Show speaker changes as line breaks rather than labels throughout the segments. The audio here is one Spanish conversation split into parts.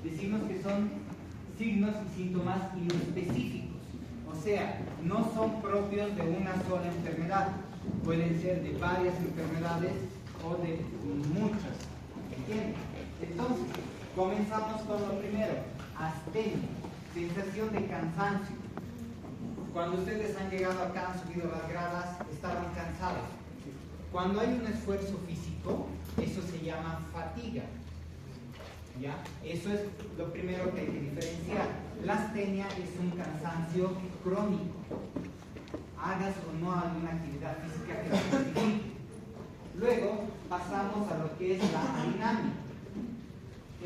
decimos que son signos y síntomas inespecíficos, o sea, no son propios de una sola enfermedad, pueden ser de varias enfermedades o de muchas. ¿Entienden? Entonces, comenzamos con lo primero, astenia, sensación de cansancio. Cuando ustedes han llegado acá, han subido las gradas, estaban cansados. Cuando hay un esfuerzo físico, eso se llama fatiga. ¿Ya? Eso es lo primero que hay que diferenciar. La astenia es un cansancio crónico. Hagas o no alguna actividad física que lo justifique. Luego pasamos a lo que es la adinámica.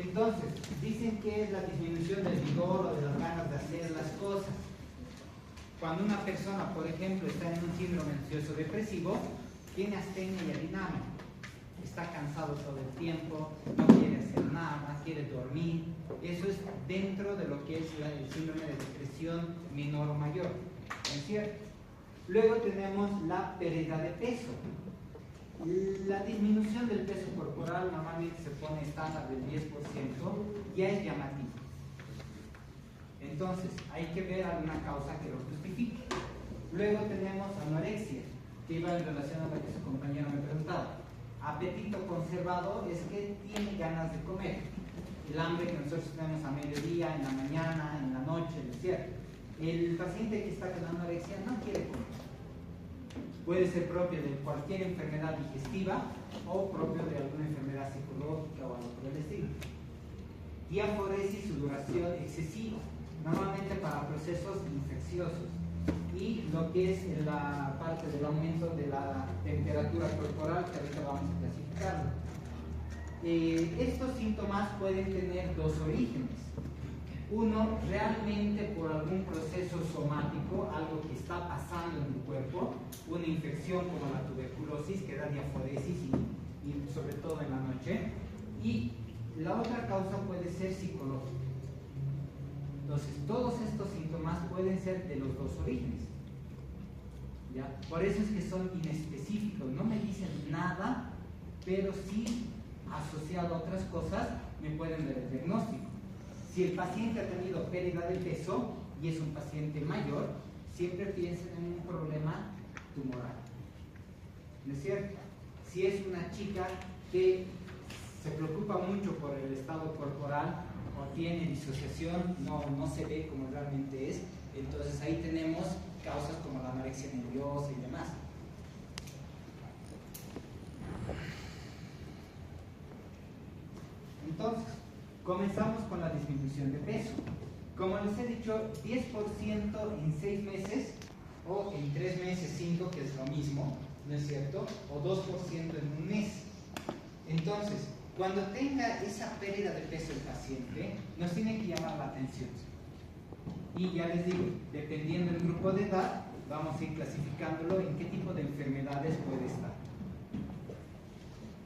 Entonces, dicen que es la disminución del vigor o de las ganas de hacer las cosas. Cuando una persona, por ejemplo, está en un síndrome ansioso depresivo, tiene astenia y adinámica. Está cansado todo el tiempo, no quiere hacer nada, quiere dormir. Eso es dentro de lo que es el síndrome de depresión menor o mayor. ¿No es cierto? Luego tenemos la pérdida de peso. La disminución del peso corporal normalmente se pone estándar del 10%, ya es llamativo. Entonces, hay que ver alguna causa que lo justifique. Luego tenemos anorexia, que iba en relación a lo que su compañero me preguntaba. Apetito conservado es que tiene ganas de comer. El hambre que nosotros tenemos a mediodía, en la mañana, en la noche, ¿no es cierto? El paciente que está con anorexia no quiere comer. Puede ser propio de cualquier enfermedad digestiva o propio de alguna enfermedad psicológica o algo por el estilo. Diaforesis, sudoración excesiva, normalmente para procesos infecciosos. Y lo que es la parte del aumento de la temperatura corporal, que ahorita vamos a clasificarlo. Estos síntomas pueden tener dos orígenes. Uno, realmente por algún proceso somático, algo que está pasando en el cuerpo, una infección como la tuberculosis que da diaforesis y sobre todo en la noche. Y la otra causa puede ser psicológica. Entonces, todos estos síntomas pueden ser de los dos orígenes. ¿Ya? Por eso es que son inespecíficos, no me dicen nada, pero sí asociado a otras cosas me pueden dar el diagnóstico. Si el paciente ha tenido pérdida de peso y es un paciente mayor, siempre piensen en un problema tumoral. ¿No es cierto? Si es una chica que se preocupa mucho por el estado corporal o tiene disociación, no se ve como realmente es, entonces ahí tenemos causas como la anorexia nerviosa y demás. Entonces, comenzamos con la disminución de peso. Como les he dicho, 10% en 6 meses o en 3 meses 5, que es lo mismo, ¿no es cierto? O 2% en un mes. Entonces, cuando tenga esa pérdida de peso el paciente, nos tiene que llamar la atención. Y ya les digo, dependiendo del grupo de edad, vamos a ir clasificándolo en qué tipo de enfermedades puede estar.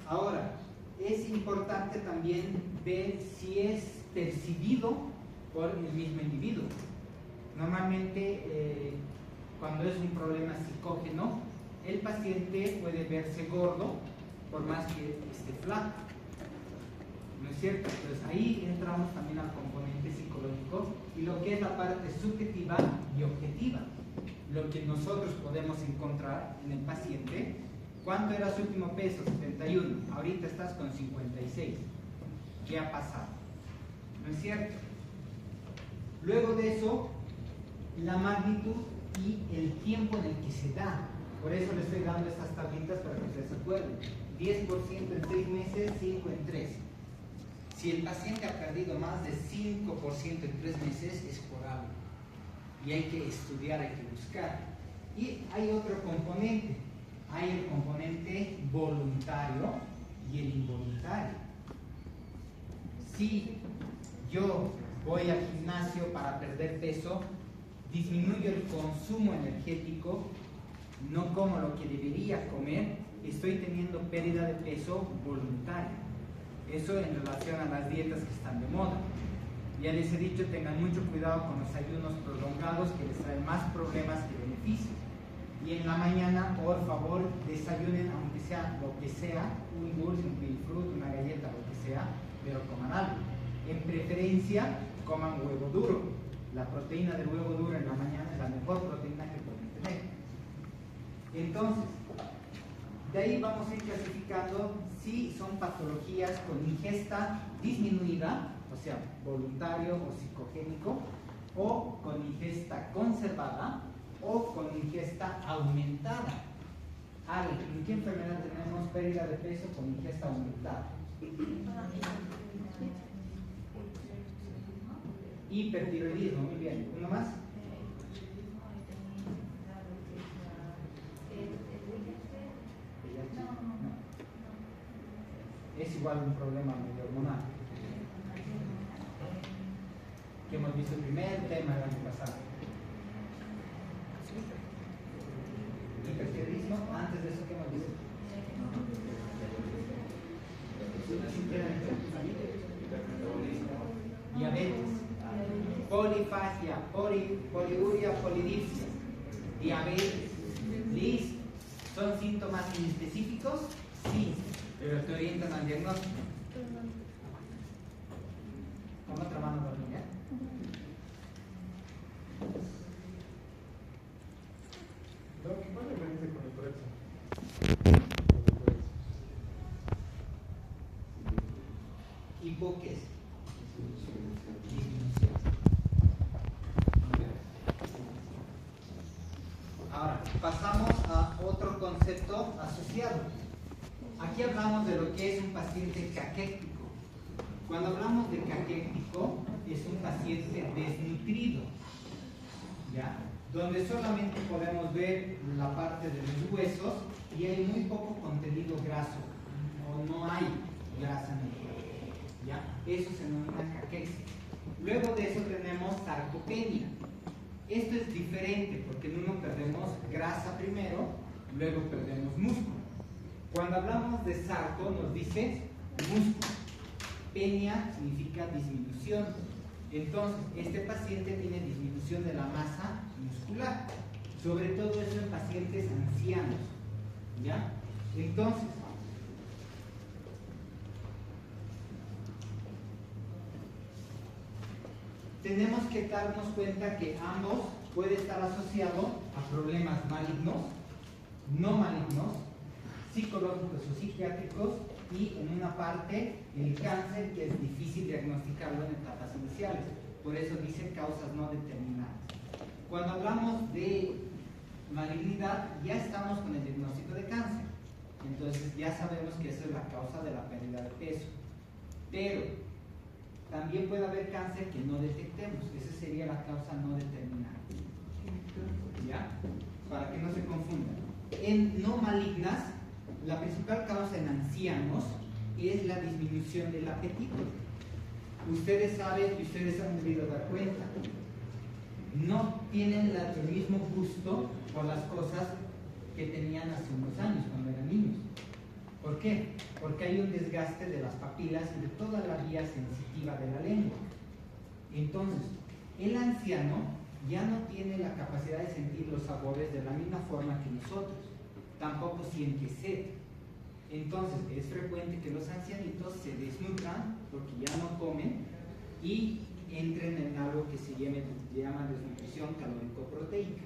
Ahora, es importante también ver si es percibido por el mismo individuo. Normalmente, cuando es un problema psicógeno, el paciente puede verse gordo por más que esté flaco. ¿No es cierto? Entonces ahí entramos también al componente psicológico y lo que es la parte subjetiva y objetiva. Lo que nosotros podemos encontrar en el paciente. ¿Cuánto era su último peso? 71. Ahorita estás con 56. ¿Qué ha pasado? ¿No es cierto? Luego de eso, la magnitud y el tiempo en el que se da. Por eso les estoy dando estas tablitas para que se acuerden. 10% en 6 meses, 5 en 3. Si el paciente ha perdido más de 5% en 3 meses, es por algo. Y hay que estudiar, hay que buscar. Y hay otro componente. Hay el componente voluntario y el involuntario. Si yo voy al gimnasio para perder peso, disminuyo el consumo energético, no como lo que debería comer, estoy teniendo pérdida de peso voluntaria. Eso en relación a las dietas que están de moda. Ya les he dicho, tengan mucho cuidado con los ayunos prolongados que les traen más problemas que beneficios. Y en la mañana, por favor, desayunen, aunque sea lo que sea, un dulce, un pilfrut, una galleta, lo que sea, pero coman algo. En preferencia coman huevo duro. La proteína del huevo duro en la mañana es la mejor proteína que pueden tener. Entonces, de ahí vamos a ir clasificando si son patologías con ingesta disminuida, o sea, voluntario o psicogénico, o con ingesta conservada, o con ingesta aumentada. Ale, ¿en qué enfermedad tenemos pérdida de peso con ingesta aumentada? Hipertiroidismo, muy bien. ¿Uno más? No. Es igual un problema medio hormonal. Que hemos visto el primer tema el año pasado. Hipertiroidismo, antes de eso, ¿qué hemos visto? Diabetes, polifagia, poliuria, polidipsia, diabetes. ¿Listo? ¿Son síntomas inespecíficos? Sí, pero te orientan al diagnóstico. Con otra mano, por favor.
¿Cuál es la diferencia con el Corexa?
Hipoques. Ahora, pasamos a otro concepto asociado. Aquí hablamos de lo que es un paciente caquético. Cuando hablamos de caquético, es un paciente desnutrido, ¿ya? Donde solamente podemos ver la parte de los huesos y hay muy poco contenido graso, o no hay grasa en el cuerpo, ¿ya? Eso se denomina caquexia. Luego de eso tenemos sarcopenia. Esto es diferente porque en uno perdemos grasa primero, luego perdemos músculo. Cuando hablamos de sarco nos dice músculo. Penia significa disminución. Entonces, este paciente tiene disminución de la masa muscular, sobre todo eso en pacientes ancianos, ¿ya? Entonces, tenemos que darnos cuenta que ambos pueden estar asociados a problemas malignos, no malignos, psicológicos o psiquiátricos, y en una parte el cáncer, que es difícil diagnosticarlo en etapas iniciales, por eso dice causas no determinadas. Cuando hablamos de malignidad ya estamos con el diagnóstico de cáncer, entonces ya sabemos que esa es la causa de la pérdida de peso, pero también puede haber cáncer que no detectemos, esa sería la causa no determinada, ¿ya? Para que no se confundan. En no malignas, la principal causa en ancianos es la disminución del apetito. Ustedes saben y ustedes han debido dar cuenta, no tienen el mismo gusto por las cosas que tenían hace unos años cuando eran niños. ¿Por qué? Porque hay un desgaste de las papilas y de toda la vía sensitiva de la lengua. Entonces, el anciano ya no tiene la capacidad de sentir los sabores de la misma forma que nosotros. Tampoco siente sed. Entonces, es frecuente que los ancianitos se desnutran porque ya no comen y entren en algo que se llama desnutrición calórico-proteica.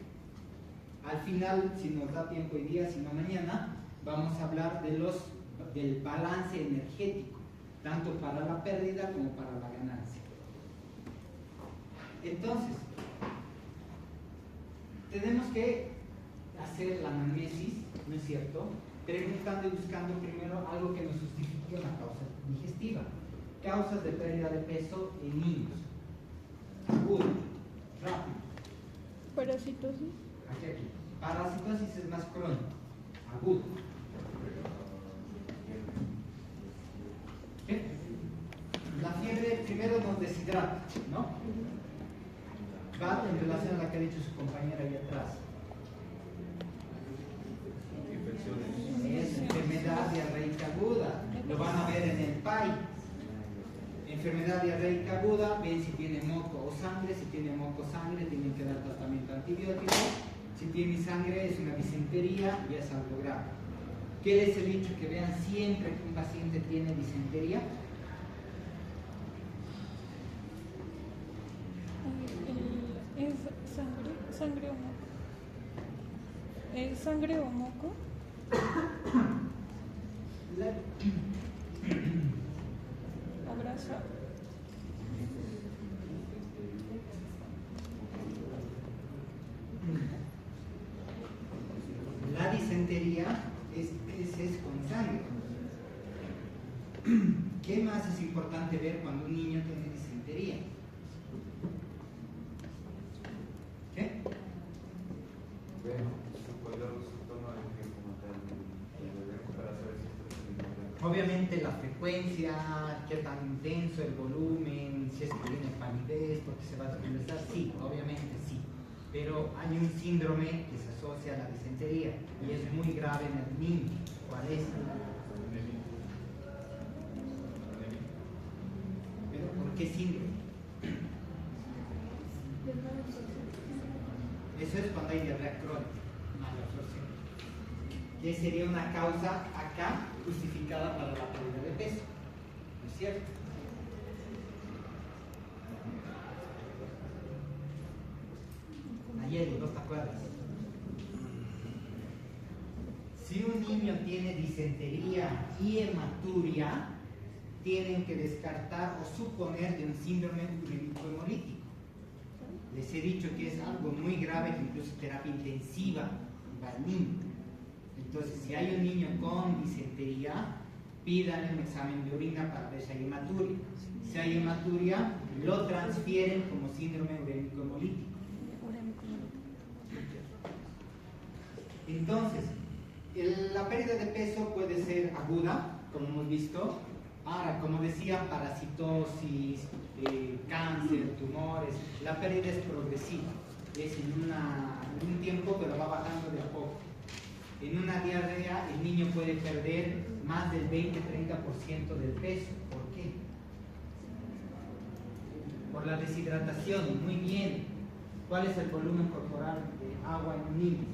Al final, si nos da tiempo hoy día, si no mañana, vamos a hablar del balance energético, tanto para la pérdida como para la ganancia. Entonces, tenemos que hacer la anamnesis, ¿no es cierto? Preguntando y buscando primero algo que nos justifique una causa digestiva. Causas de pérdida de peso en niños. Agudo, rápido.
Parasitosis.
Aquí. Parasitosis es más crónico. Agudo. ¿Qué? La fiebre primero nos deshidrata, ¿no? Va en relación a la que ha dicho su compañera ahí atrás. Es enfermedad diarreica aguda, lo van a ver en el PAI. Enfermedad diarreica aguda, ven si tiene moco o sangre. Si tiene moco o sangre, tienen que dar tratamiento antibiótico. Si tiene sangre, es una disentería y es algo grave. ¿Qué les he dicho? Que vean siempre que un paciente tiene disentería.
Sangre o moco. ¿Sangre o moco? O grasa.
La disentería es con sangre. ¿Qué más es importante ver cuando un niño tiene disentería? ¿Qué?
Bueno, podría resultar una alergia como tal el bebé para saber si está teniendo.
Obviamente la frecuencia, qué tan intenso el volumen, si es que tiene palidez, porque se va a descomenzar, sí, obviamente sí. Pero hay un síndrome que se asocia a la disentería y es muy grave en el niño. ¿Cuál es? ¿Pero por qué síndrome? Eso es cuando hay diarrea crónica, mala absorción. Que sería una causa acá justificada para la pérdida de peso. ¿No es cierto? Ayer, ¿no te acuerdas? Si un niño tiene disentería y hematuria, tienen que descartar o suponer de un síndrome urémico hemolítico. Les he dicho que es algo muy grave, que incluso terapia intensiva va al niño. Entonces, si hay un niño con disentería, pidan un examen de orina para ver si hay hematuria. Si hay hematuria, lo transfieren como síndrome urémico hemolítico. Entonces, la pérdida de peso puede ser aguda, como hemos visto. Ahora, como decía, parasitosis, cáncer, tumores, la pérdida es progresiva. Es en un tiempo, pero va bajando de a poco. En una diarrea, el niño puede perder más del 20-30% del peso. ¿Por qué? Por la deshidratación. Muy bien. ¿Cuál es el volumen corporal de agua en un niño?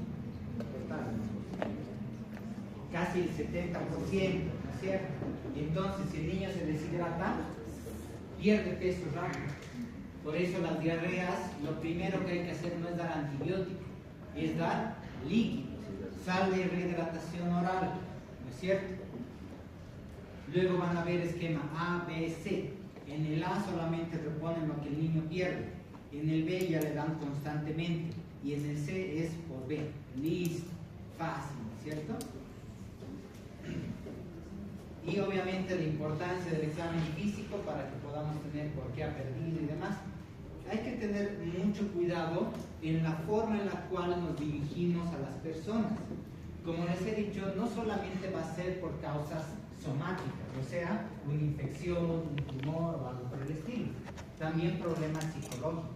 Casi el 70%, ¿no es cierto? Y entonces, si el niño se deshidrata, pierde peso rápido. Por eso las diarreas, lo primero que hay que hacer no es dar antibiótico, es dar líquidos, sal de rehidratación oral, ¿no es cierto? Luego van a ver esquema A, B, C. En el A solamente reponen lo que el niño pierde, en el B ya le dan constantemente y en el C es por B. Listo, fácil, ¿no es cierto? Y obviamente la importancia del examen físico para que podamos tener por qué ha perdido y demás. Hay que tener mucho cuidado en la forma en la cual nos dirigimos a las personas. Como les he dicho, no solamente va a ser por causas somáticas, o sea, una infección, un tumor o algo por el estilo. También problemas psicológicos.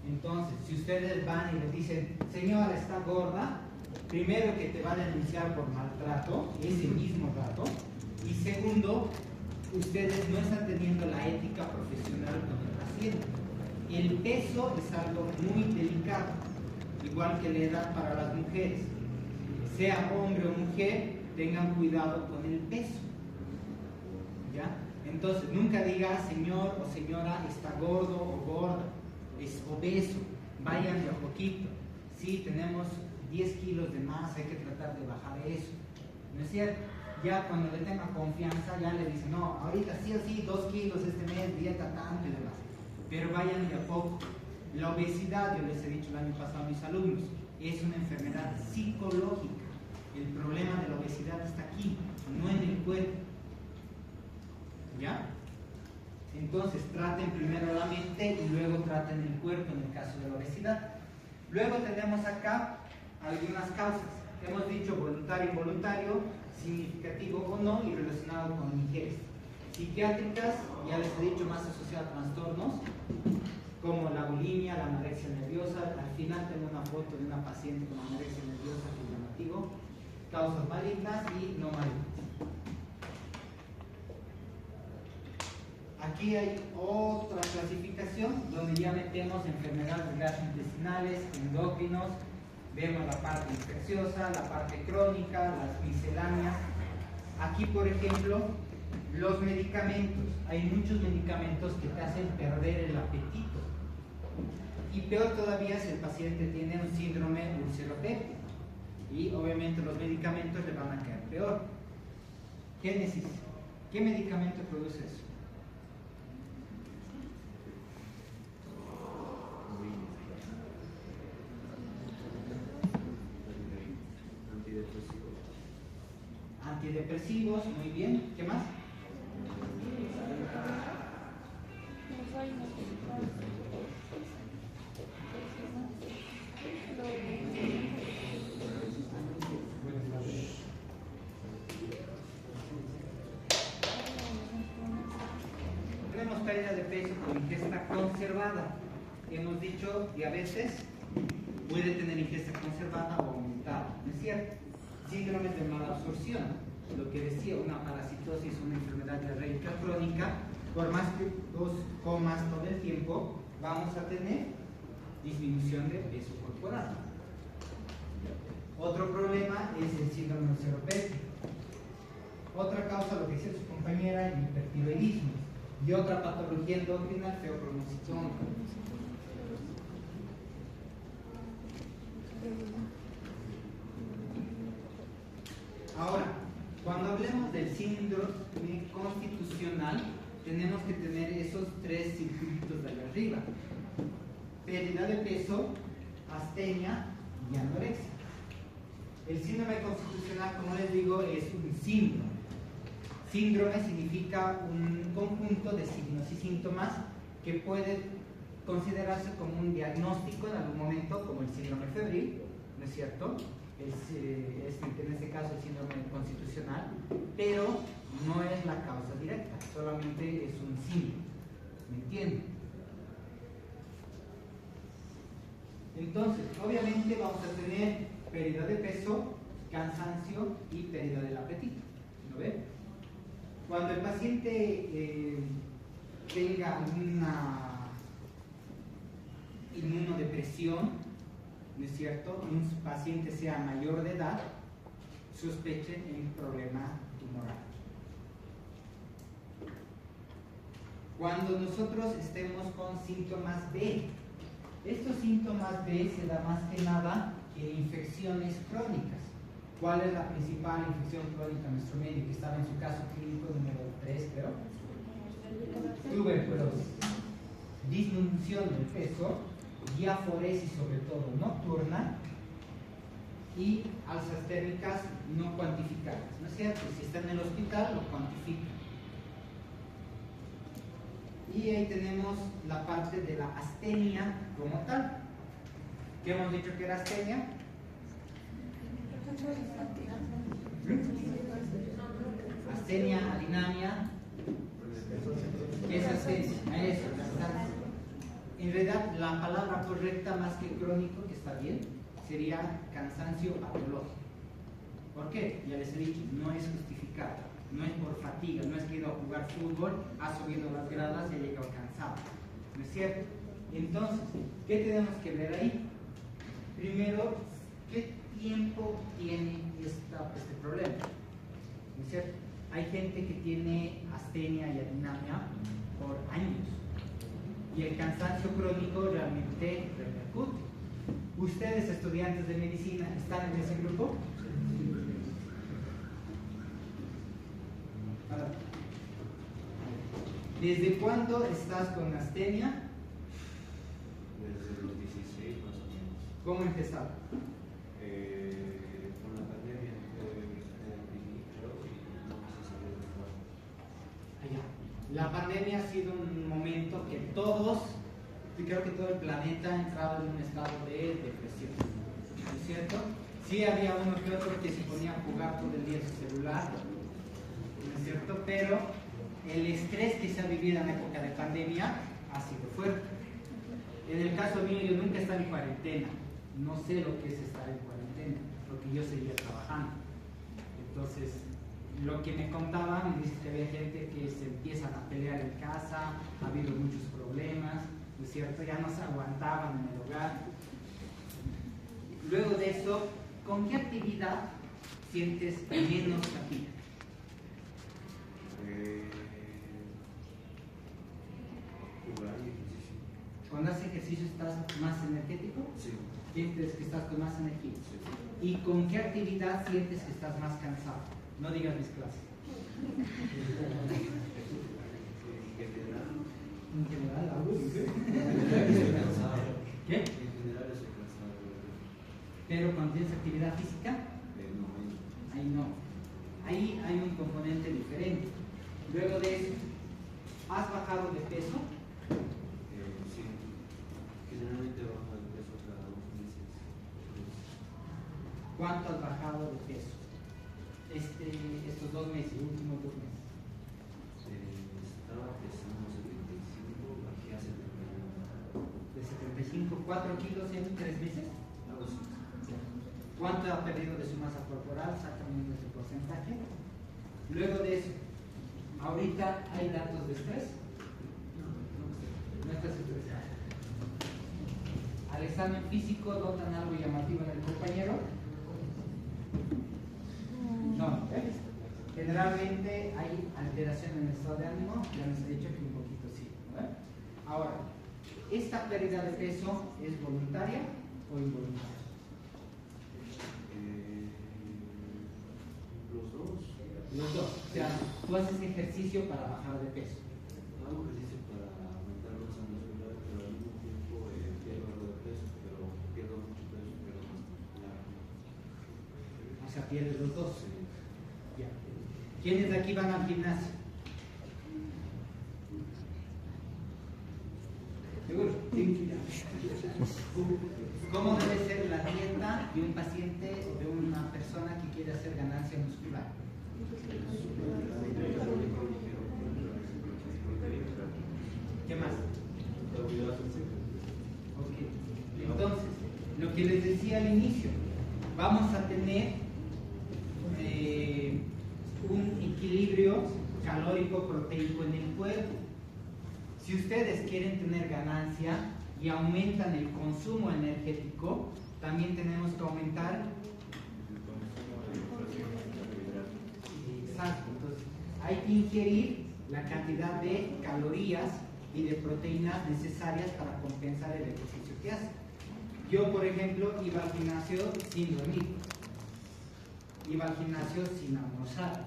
Entonces, si ustedes van y les dicen, señora, está gorda, primero que te va a denunciar por maltrato, ese mismo rato, y segundo, ustedes no están teniendo la ética profesional con el paciente. El peso es algo muy delicado, igual que la edad para las mujeres. Sea hombre o mujer, tengan cuidado con el peso. ¿Ya? Entonces, nunca diga señor o señora está gordo o gorda, es obeso, vayan de a poquito. Sí, tenemos 10 kilos de más, hay que tratar de bajar eso. ¿No es cierto? Ya cuando le tenga confianza, ya le dice, no, ahorita sí o sí, 2 kilos este mes, dieta tanto y demás. Pero vayan de a poco. La obesidad, yo les he dicho el año pasado a mis alumnos, es una enfermedad psicológica. El problema de la obesidad está aquí, no en el cuerpo. ¿Ya? Entonces traten primero la mente y luego traten el cuerpo en el caso de la obesidad. Luego tenemos acá algunas causas. Hemos dicho voluntario, involuntario, significativo o no y relacionado con ingesta. Psiquiátricas, ya les he dicho, más asociadas a trastornos como la bulimia, la anorexia nerviosa. Al final tengo una foto de una paciente con anorexia nerviosa que es llamativo. Causas malignas y no malignas. Aquí hay otra clasificación donde ya metemos enfermedades gastrointestinales, endocrinos, vemos la parte infecciosa, la parte crónica, las misceláneas. Aquí, por ejemplo, los medicamentos. Hay muchos medicamentos que te hacen perder el apetito. Y peor todavía si el paciente tiene un síndrome ulceropéptico. Y obviamente los medicamentos le van a caer peor. Génesis, ¿qué medicamento produce eso? Antidepresivos, muy bien. ¿Qué más? Tenemos pérdida de peso con ingesta conservada. Hemos dicho diabetes puede tener ingesta conservada o aumentada, ¿no es cierto? Síndromes de malabsorción, lo que decía, una parasitosis, una enfermedad diarreica crónica, por más que vos comas todo el tiempo, vamos a tener disminución de peso corporal. Otro problema es el síndrome ulceropéptico. Otra causa, lo que decía su compañera, el hipertiroidismo. Y otra patología endocrina, el feocromocitoma. Ahora, cuando hablemos del síndrome constitucional, tenemos que tener esos tres circuitos de allá arriba: pérdida de peso, astenia y anorexia. El síndrome constitucional, como les digo, es un síndrome. Síndrome significa un conjunto de signos y síntomas que puede considerarse como un diagnóstico en algún momento, como el síndrome febril, ¿no es cierto? En este caso el síndrome constitucional, pero no es la causa directa, solamente es un síndrome. ¿Me entienden? Entonces, obviamente vamos a tener pérdida de peso, cansancio y pérdida del apetito. ¿Lo ven? Cuando el paciente tenga una inmunodepresión, ¿no es cierto? Un paciente sea mayor de edad, sospechen un problema tumoral. Cuando nosotros estemos con síntomas B, estos síntomas B se da más que nada en infecciones crónicas. ¿Cuál es la principal infección crónica? Nuestro médico estaba en su caso clínico número 3, creo. Tuberculosis, disminución del peso, diaforesis sobre todo nocturna y alzas térmicas no cuantificadas, ¿no es cierto? Si está en el hospital lo cuantifican. Y ahí tenemos la parte de la astenia como tal. ¿Qué hemos dicho que era astenia? Astenia, adinamia. ¿Qué es astenia? Eso, cansancio. En realidad, la palabra correcta más que crónico, que está bien, sería cansancio patológico. ¿Por qué? Ya les he dicho, no es justificado, no es por fatiga, no es que he ido a jugar fútbol, ha subido las gradas y ha llegado cansado. ¿No es cierto? Entonces, ¿qué tenemos que ver ahí? Primero, ¿qué tiempo tiene este problema? ¿No es cierto? Hay gente que tiene astenia y adinamia por años. Y el cansancio crónico realmente repercute. ¿Ustedes, estudiantes de medicina, están en ese grupo? Ahora, ¿desde cuándo estás con astenia?
Desde los 16 más o menos.
¿Cómo empezaron?
Con la pandemia creo y no quise salir de trabajo.
Allá. La pandemia ha sido un momento que todos, creo que todo el planeta ha entrado en un estado de depresión, ¿no es cierto? Sí había uno que otro que se ponía a jugar todo el día en su celular, ¿no es cierto? Pero el estrés que se ha vivido en época de pandemia ha sido fuerte. En el caso mío, yo nunca he estado en cuarentena, no sé lo que es estar en cuarentena, porque yo seguía trabajando. Entonces, lo que me contaban, me dice que había gente que se empiezan a pelear en casa, ha habido muchos problemas, ¿no es cierto? Ya no se aguantaban en el hogar. Luego de eso, ¿con qué actividad sientes menos fatiga?
Jugar y ejercicio.
Cuando haces ejercicio estás más energético?
Sí.
¿Sientes que estás con más energía?
Sí.
¿Y con qué actividad sientes que estás más cansado? No digas mis clases. En general, ¿qué?
En general estoy cansado.
Pero cuando tienes actividad física,
No,
ahí no. Ahí hay un componente diferente. Luego de eso, ¿has bajado de peso?
sí. Generalmente bajo de peso cada 2 meses.
¿Cuánto has bajado de peso? Estos 2 meses, últimos 2 meses.
Estaba pesando 75, bajé a 71.
De 75, 4 kilos en 3 meses.
Algo así.
¿Cuánto ha perdido de su masa corporal? Exactamente ese porcentaje. Luego de eso, ¿ahorita hay datos de estrés? No estás estresado. Al examen físico, ¿notan algo llamativo en el compañero? No. Generalmente hay alteración en el estado de ánimo, ya nos he dicho que un poquito sí. ¿Verdad? Ahora, ¿esta pérdida de peso es voluntaria o involuntaria?
Los dos.
Los dos. O sea, tú haces ejercicio para bajar de peso.
Hago ejercicio para aumentar masa muscular, pero al mismo tiempo pierdo algo de peso, pero pierdo mucho peso, pero más muscular.
O sea, pierdes los dos.
Sí.
Ya. ¿Quiénes de aquí van al gimnasio? ¿Seguro? Sí. ¿Cómo debe ser la dieta de un paciente o de una persona que quiere hacer ganancia muscular? ¿Qué más? Ok. Entonces, lo que les decía al inicio, vamos a tener un equilibrio calórico-proteico en el cuerpo. Si ustedes quieren tener ganancia y aumentan el consumo energético, también tenemos que aumentar. Exacto. Entonces, hay que ingerir la cantidad de calorías y de proteínas necesarias para compensar el ejercicio que hace. Yo, por ejemplo, iba al gimnasio sin dormir. Iba al gimnasio sin almorzar.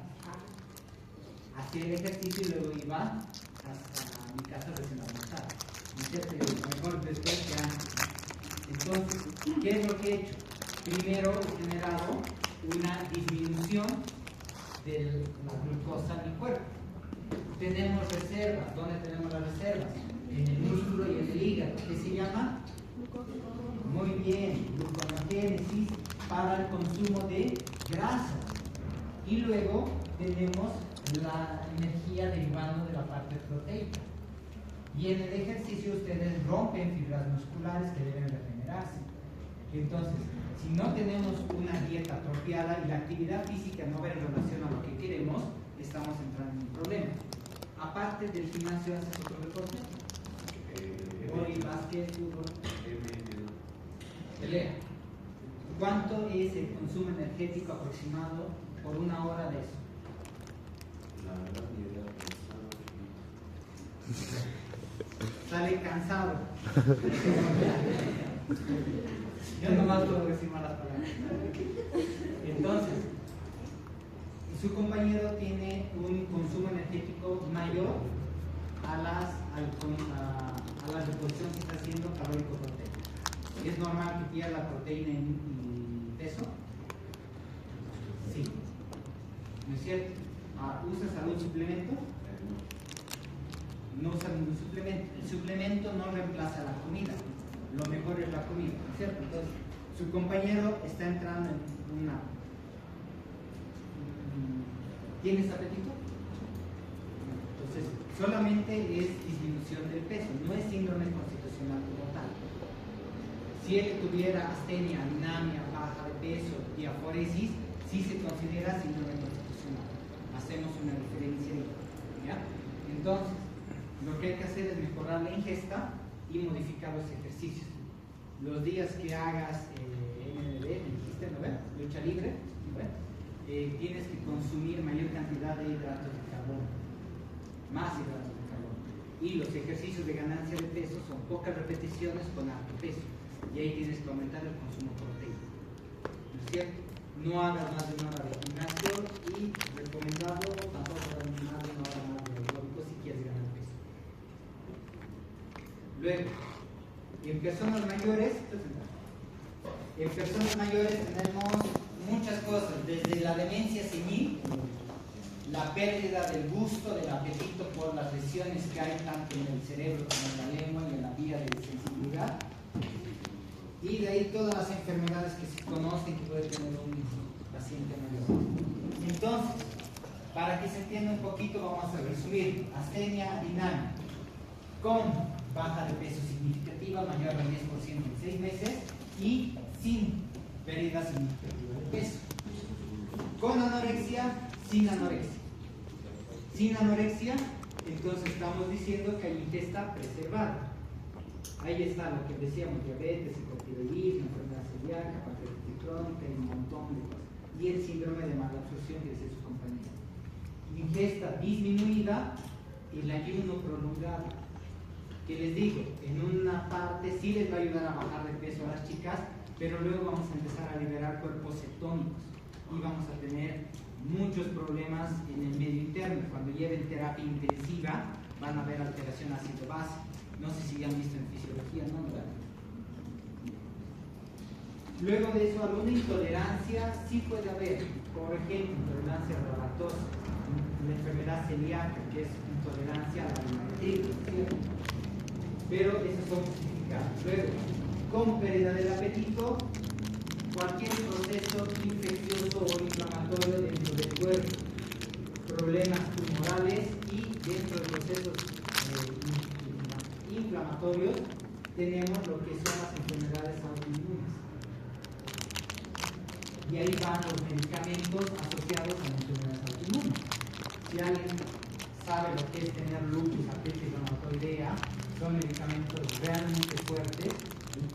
Hacía el ejercicio y luego iba hasta mi casa recién almorzar. Mejor después que antes. Entonces, ¿qué es lo que he hecho? Primero he generado una disminución de la glucosa en mi cuerpo. Tenemos reservas. ¿Dónde tenemos las reservas? En el músculo y en el hígado. ¿Qué se llama? Muy bien, gluconeogénesis para el consumo de grasa. Y luego tenemos la energía derivando de la parte proteica. Y en el ejercicio ustedes rompen fibras musculares que deben regenerarse. Entonces, si no tenemos una dieta apropiada y la actividad física no va en relación a lo que queremos, estamos entrando en un problema. Aparte del gimnasio, ¿haces otro deporte? Vóley, básquet, fútbol. Pelea. ¿Cuánto es el consumo energético aproximado por una hora de eso?
La verdad, mi idea
Sale cansado. Yo nomás puedo decir malas palabras. Entonces, su compañero tiene un consumo energético mayor a la reposición que está haciendo calórico-proteico. ¿Es normal que pierda proteína en peso? Sí. ¿No es cierto? ¿Usas algún suplemento? No usa ningún suplemento. El suplemento no reemplaza la comida. Lo mejor es la comida, ¿no es cierto? Entonces, su compañero está entrando en una... ¿Tienes apetito? Entonces, solamente es disminución del peso, no es síndrome constitucional como tal. Si él tuviera astenia, anemia, baja de peso, diaforesis, sí se considera síndrome constitucional. Hacemos una referencia ahí, ¿ya? Entonces, lo que hay que hacer es mejorar la ingesta y modificar los ejercicios. Los días que hagas MND, me dijiste, ¿no ves? Lucha libre, ¿no ves? Tienes que consumir mayor cantidad de hidratos de carbono, más hidratos de carbono. Y los ejercicios de ganancia de peso son pocas repeticiones con alto peso. Y ahí tienes que aumentar el consumo proteico. ¿No es cierto? No hagas más de 1 hora de gimnasio y recomendado tampoco hagas más de 1 hora más de aeróbico si quieres ganar peso. Luego, en personas mayores tenemos muchas cosas, desde la demencia senil, la pérdida del gusto, del apetito por las lesiones que hay tanto en el cerebro como en la lengua y en la vía de sensibilidad, y de ahí todas las enfermedades que se conocen que puede tener un paciente mayor. Entonces, para que se entienda un poquito, vamos a resumir: astenia dinámica con baja de peso significativa, mayor al 10% en 6 meses y sin pérdida significativa de peso. Con anorexia, sin anorexia. Sin anorexia, entonces estamos diciendo que hay ingesta preservada. Ahí está lo que decíamos: diabetes, hipotiroidismo, enfermedad celíaca, pancreatitis crónica y un montón de cosas. Y el síndrome de malabsorción, que es su compañero. Ingesta disminuida y el ayuno prolongado. Que les digo, en una parte sí les va a ayudar a bajar de peso a las chicas, pero luego vamos a empezar a liberar cuerpos cetónicos y vamos a tener muchos problemas en el medio interno. Cuando lleven terapia intensiva van a haber alteración ácido-base. No sé si ya han visto en fisiología, ¿no? Luego de eso, alguna intolerancia sí puede haber. Por ejemplo, intolerancia a la lactosa, la enfermedad celíaca, que es intolerancia a la harina de trigo, ¿cierto? Pero esas son justificadas. Luego, con pérdida del apetito, cualquier proceso infeccioso o inflamatorio dentro del cuerpo, problemas tumorales, y dentro de procesos inflamatorios tenemos lo que son las enfermedades autoinmunes. Y ahí van los medicamentos asociados a las enfermedades autoinmunes. Si alguien sabe lo que es tener lupus, artritis reumatoidea, son medicamentos realmente fuertes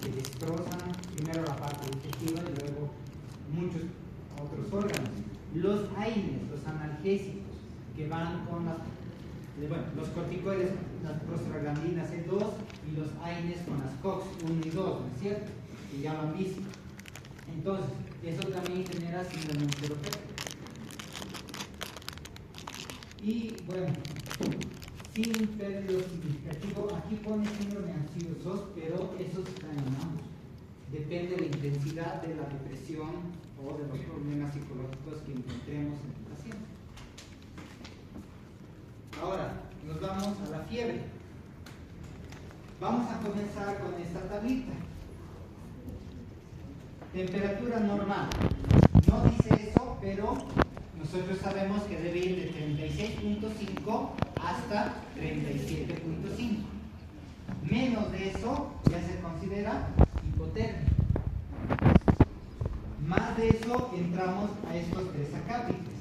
que destrozan primero la parte digestiva y luego muchos otros órganos. Los AINES, los analgésicos, que van con los corticoides, las prostaglandinas E2 y los AINES con las COX-1 y 2, ¿no es cierto? Que ya lo han visto. Entonces, eso también genera síndrome enteropético. Y bueno, sin pérdida significativo, aquí pone síndrome ansioso, pero eso está en ambos. Depende de la intensidad de la depresión o de los problemas psicológicos que encontremos en el paciente. Ahora, nos vamos a la fiebre. Vamos a comenzar con esta tablita. Temperatura normal. No dice eso, pero nosotros sabemos que debe ir de 36.5 hasta 37.5. Menos de eso ya se considera hipotermia. Más de eso entramos a estos 3 acápites,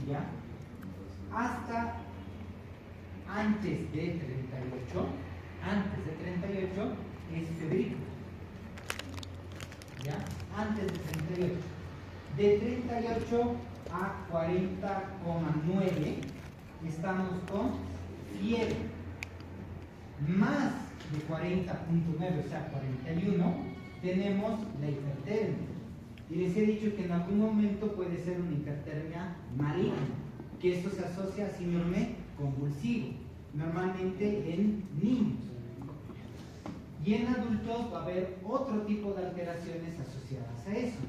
¿ya? Hasta antes de 38 es febrícula, ¿ya? Antes de 38. De 38 a 40,9 estamos con fiebre. Más de 40.9, o sea 41, tenemos la hipertermia. Y les he dicho que en algún momento puede ser una hipertermia maligna, que esto se asocia a síndrome convulsivo, normalmente en niños. Y en adultos va a haber otro tipo de alteraciones asociadas a eso.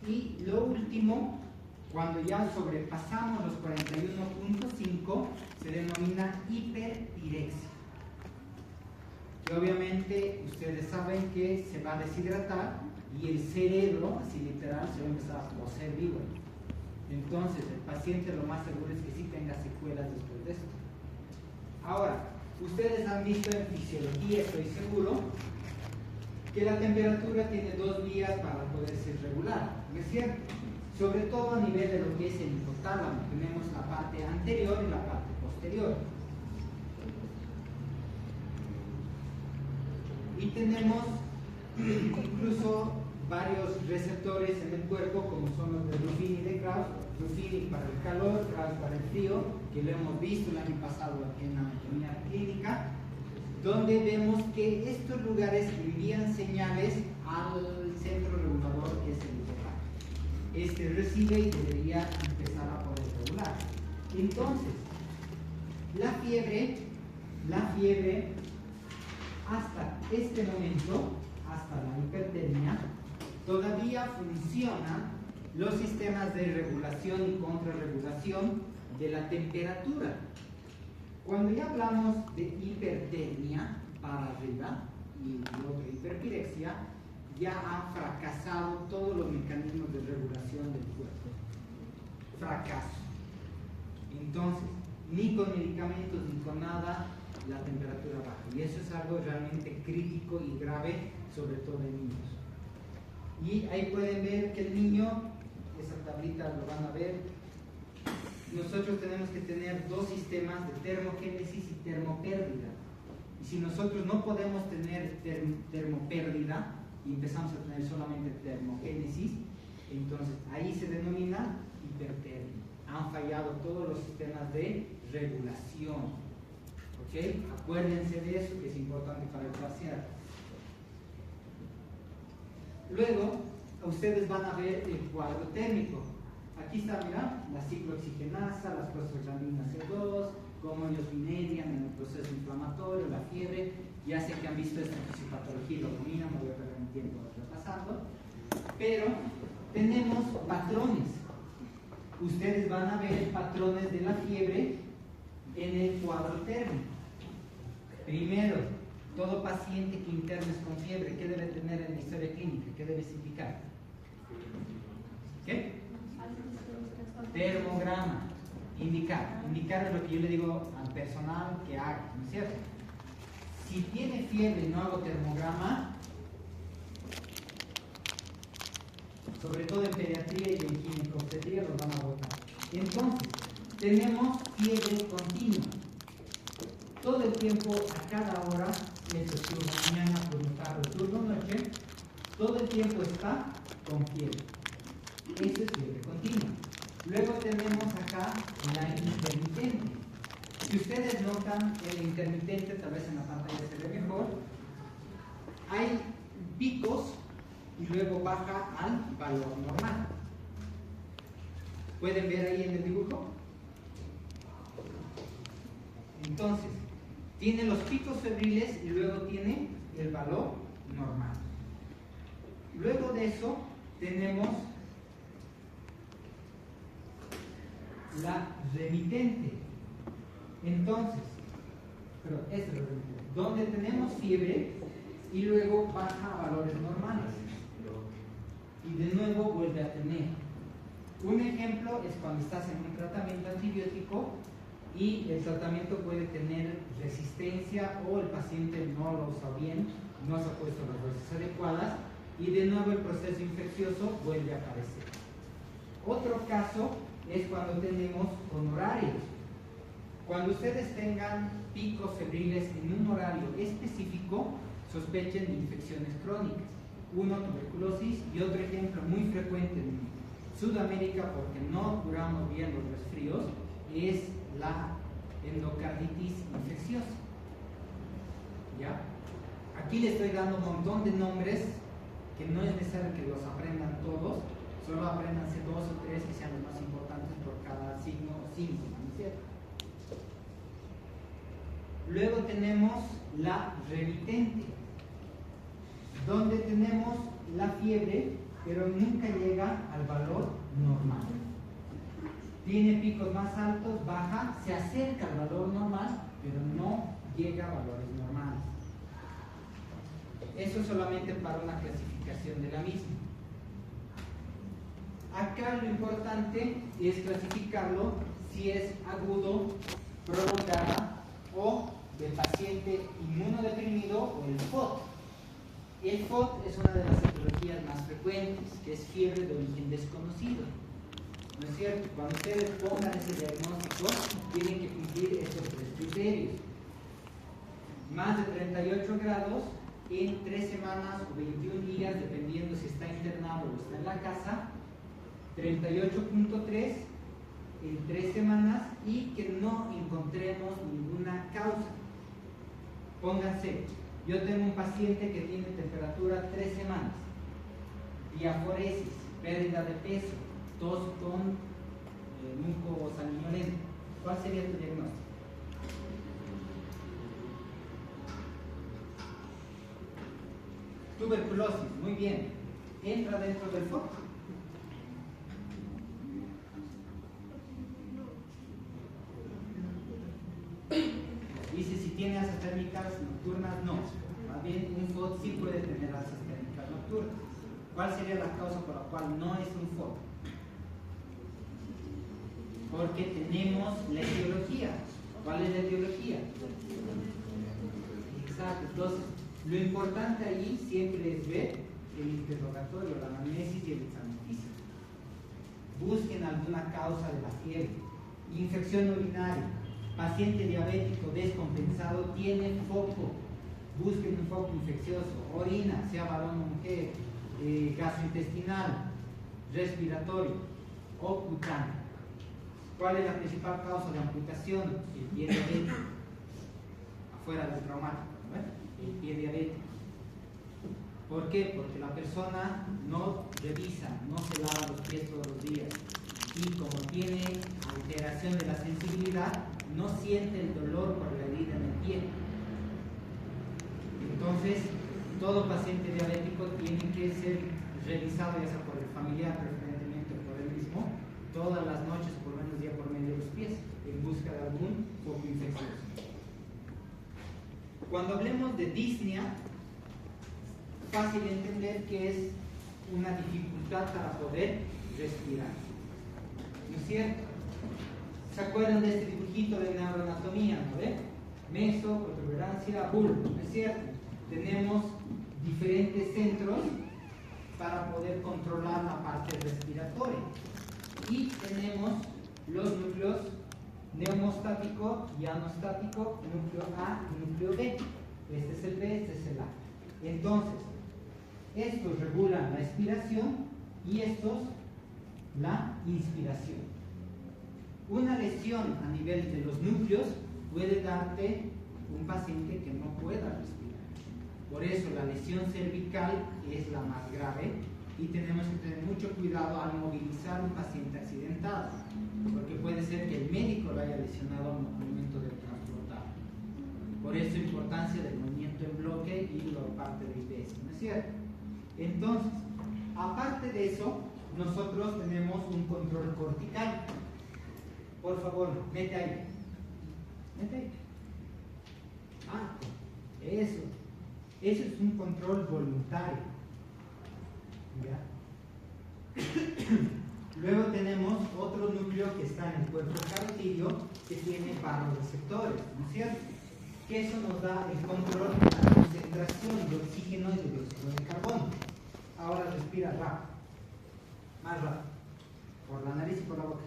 Y lo último, cuando ya sobrepasamos los 41.5, se denomina hiperpirexia. Y obviamente ustedes saben que se va a deshidratar y el cerebro, así literal, se va a empezar a poseer vivo. Entonces el paciente lo más seguro es que sí tenga secuelas después de esto. Ahora, ustedes han visto en fisiología, estoy seguro, que la temperatura tiene 2 vías para poderse regular, ¿no es cierto? Sobre todo a nivel de lo que es el hipotálamo. Tenemos la parte anterior y la parte posterior. Y tenemos incluso varios receptores en el cuerpo, como son los de Ruffini y de Krauss. Ruffini para el calor, Krauss para el frío, que lo hemos visto el año pasado aquí en la anatomía clínica, donde vemos que estos lugares envían señales al centro regulador, que es el hipotálamo. Este recibe y debería empezar a poder regular. Entonces, la fiebre hasta este momento, hasta la hipertermia, todavía funcionan los sistemas de regulación y contrarregulación de la temperatura. Cuando ya hablamos de hipertermia para arriba y otra hiperpirexia, ya han fracasado todos los mecanismos de regulación del cuerpo. Fracaso. Entonces, ni con medicamentos ni con nada la temperatura baja. Y eso es algo realmente crítico y grave, sobre todo en niños. Y ahí pueden ver que el niño, esa tablita lo van a ver, nosotros tenemos que tener dos sistemas de termogénesis y termopérdida. Y si nosotros no podemos tener termopérdida y empezamos a tener solamente termogénesis, entonces ahí se denomina hipertermia. Han fallado todos los sistemas de regulación. ¿Ok? Acuérdense de eso, que es importante para el paciente. Luego, ustedes van a ver el cuadro térmico. Aquí está, mira, la ciclooxigenasa, las prostaglandinas C2, cómo ellos median en el proceso inflamatorio, la fiebre. Ya sé que han visto esta fisiopatología y lo dominan, no voy a perder mi tiempo repasando. Pero tenemos patrones. Ustedes van a ver patrones de la fiebre en el cuadro térmico. Primero, todo paciente que internes con fiebre, ¿qué debe tener en la historia clínica? ¿Qué debe indicar? ¿Qué? Termograma. Indicar. Indicar es lo que yo le digo al personal que haga, ¿no es cierto? Si tiene fiebre y no hago termograma, sobre todo en pediatría y en ginecobstetría, los van a botar. Entonces, tenemos fiebre continua. Todo el tiempo, a cada hora, es el turno mañana, turno tarde, turno noche, todo el tiempo está con fiebre. Eso es fiebre continua. Luego tenemos acá la intermitente. Si ustedes notan el intermitente, tal vez en la pantalla se ve mejor, hay picos y luego baja al valor normal. ¿Pueden ver ahí en el dibujo? Entonces, tiene los picos febriles y luego tiene el valor normal. Luego de eso tenemos la remitente. Entonces, pero esta es la remitente, donde tenemos fiebre y luego baja a valores normales. Y de nuevo vuelve a tener. Un ejemplo es cuando estás en un tratamiento antibiótico y el tratamiento puede tener resistencia o el paciente no lo usa bien, no se ha puesto las dosis adecuadas y de nuevo el proceso infeccioso vuelve a aparecer. Otro caso es cuando tenemos honorarios. Cuando ustedes tengan picos febriles en un horario específico, sospechen de infecciones crónicas. Uno, tuberculosis, y otro ejemplo muy frecuente en Sudamérica, porque no curamos bien los resfríos, es la endocarditis infecciosa. ¿Ya? Aquí les estoy dando un montón de nombres que no es necesario que los aprendan todos, solo apréndanse 2 o 3 que sean los más importantes por cada signo o síntoma, ¿no es cierto? Luego tenemos la remitente, donde tenemos la fiebre, pero nunca llega al valor normal. Tiene picos más altos, baja, se acerca al valor normal, pero no llega a valores normales. Eso solamente para una clasificación de la misma. Acá lo importante es clasificarlo si es agudo, prolongada o del paciente inmunodeprimido o el FOD. El FOD es una de las etiologías más frecuentes, que es fiebre de origen desconocido. ¿No es cierto? Cuando ustedes pongan ese diagnóstico, tienen que cumplir estos 3 criterios. Más de 38 grados, en 3 semanas o 21 días, dependiendo si está internado o está en la casa, 38.3 en 3 semanas y que no encontremos ninguna causa. Pónganse, yo tengo un paciente que tiene temperatura 3 semanas, diaforesis, pérdida de peso, tos con mucosanguinolento. ¿Cuál sería tu diagnóstico? Tuberculosis, muy bien. Entra dentro del foco. Dice si tiene alzas térmicas nocturnas, no. Más bien un FOD sí puede tener alzas térmicas nocturnas. ¿Cuál sería la causa por la cual no es un FOD? Porque tenemos la etiología. ¿Cuál es la etiología? Exacto. Entonces, lo importante ahí siempre es ver el interrogatorio, la anamnesis y el examen físico. Busquen alguna causa de la fiebre. Infección urinaria. Paciente diabético descompensado tiene foco. Busquen un foco infeccioso. Orina, sea varón o mujer. Gastrointestinal, respiratorio o cutáneo. ¿Cuál es la principal causa de amputación? El pie diabético. Afuera del traumático, ¿no? El pie diabético. ¿Por qué? Porque la persona no revisa, no se lava los pies todos los días. Y como tiene alteración de la sensibilidad, no siente el dolor por la herida en el pie. Entonces, todo paciente diabético tiene que ser revisado, ya sea por el familiar, preferentemente por él mismo, todas las noches, por lo menos día por medio, los pies, en busca de algún foco infeccioso. Cuando hablemos de disnea, fácil de entender que es una dificultad para poder respirar. ¿No es cierto? ¿Se acuerdan de este dibujito de neuroanatomía? ¿No ve? Meso, protuberancia, bulbo. ¿No es cierto? Tenemos diferentes centros para poder controlar la parte respiratoria. Y tenemos los núcleos neumostático y anostático, núcleo A y núcleo B. Este es el B, este es el A. Entonces, estos regulan la expiración y estos la inspiración. Una lesión a nivel de los núcleos puede darte un paciente que no pueda respirar. Por eso la lesión cervical es la más grave y tenemos que tener mucho cuidado al movilizar a un paciente accidentado, porque puede ser que el médico lo haya lesionado al momento de transportar. Por eso la importancia del movimiento en bloque y la parte de IPS, ¿no es cierto? Entonces, aparte de eso, nosotros tenemos un control cortical. Por favor, mete ahí. Mete ahí. Ah, eso. Eso es un control voluntario. ¿Ya? Luego tenemos otro núcleo que está en el cuerpo carotidio que tiene vasoreceptores, ¿no es cierto? Que eso nos da el control de la concentración de oxígeno y de dióxido de carbono. Ahora respira rápido, más rápido, por la nariz y por la boca.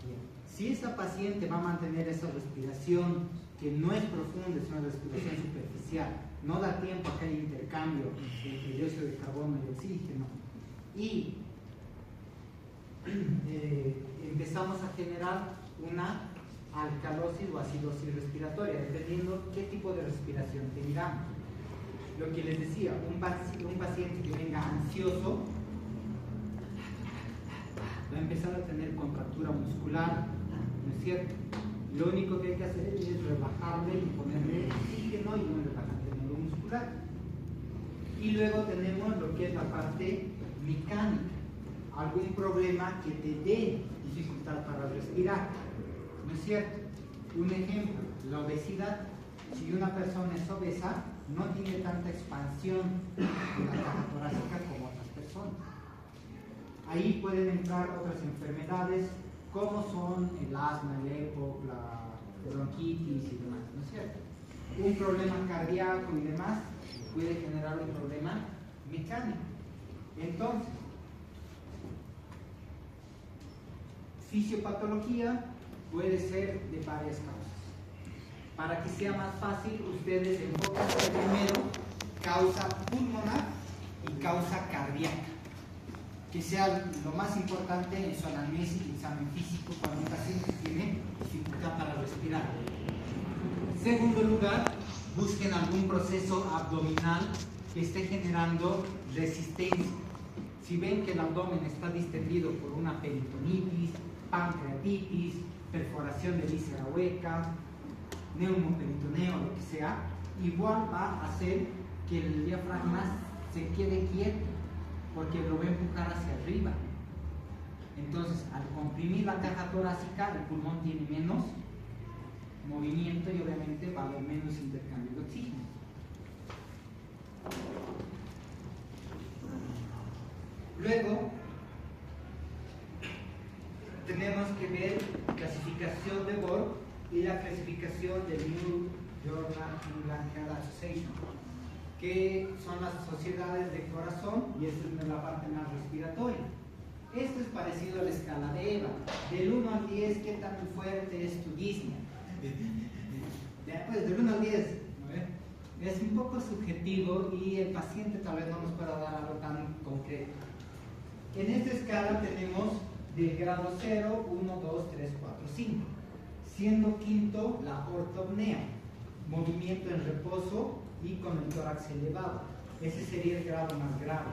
Bien. Si esta paciente va a mantener esa respiración que no es profunda, es una respiración superficial, no da tiempo a que haya intercambio entre dióxido de carbono y oxígeno, y empezamos a generar una alcalosis o acidosis respiratoria, dependiendo qué tipo de respiración tengamos. Lo que les decía, un paciente que venga ansioso va a empezar a tener contractura muscular, ¿no es cierto? Lo único que hay que hacer es relajarle y ponerle oxígeno y un relajante neuromuscular. Y luego tenemos lo que es la parte mecánica, algún problema que te dé dificultad para respirar, ¿no es cierto? Un ejemplo, la obesidad. Si una persona es obesa, no tiene tanta expansión de la caja torácica como otras personas. Ahí pueden entrar otras enfermedades como son el asma, el EPOC, la bronquitis y demás, ¿no es cierto? Un problema cardíaco y demás puede generar un problema mecánico. Entonces, fisiopatología puede ser de varias causas. Para que sea más fácil, ustedes enfóquense primero causa pulmonar y causa cardíaca. Que sea lo más importante en su anamnesis y examen físico cuando un paciente tiene dificultad para respirar. En segundo lugar, busquen algún proceso abdominal que esté generando resistencia. Si ven que el abdomen está distendido por una peritonitis, pancreatitis, perforación de víscera hueca, neumoperitoneo, lo que sea, igual va a hacer que el diafragma se quede quieto, porque lo va a empujar hacia arriba. Entonces, al comprimir la caja torácica, el pulmón tiene menos movimiento y obviamente va a haber menos intercambio de oxígeno. Luego, tenemos que ver clasificación de Borg y la clasificación de New Journal England Heart Association, que son las sociedades de corazón, y esta es la parte más respiratoria. Esto es parecido a la escala de EVA. Del 1 al 10, ¿qué tan fuerte es tu disnea? Pues del 1 al 10, es un poco subjetivo y el paciente tal vez no nos pueda dar algo tan concreto. En esta escala tenemos del grado 0, 1, 2, 3, 4, 5, siendo quinto la ortopnea, movimiento en reposo y con el tórax elevado. Ese sería el grado más grave,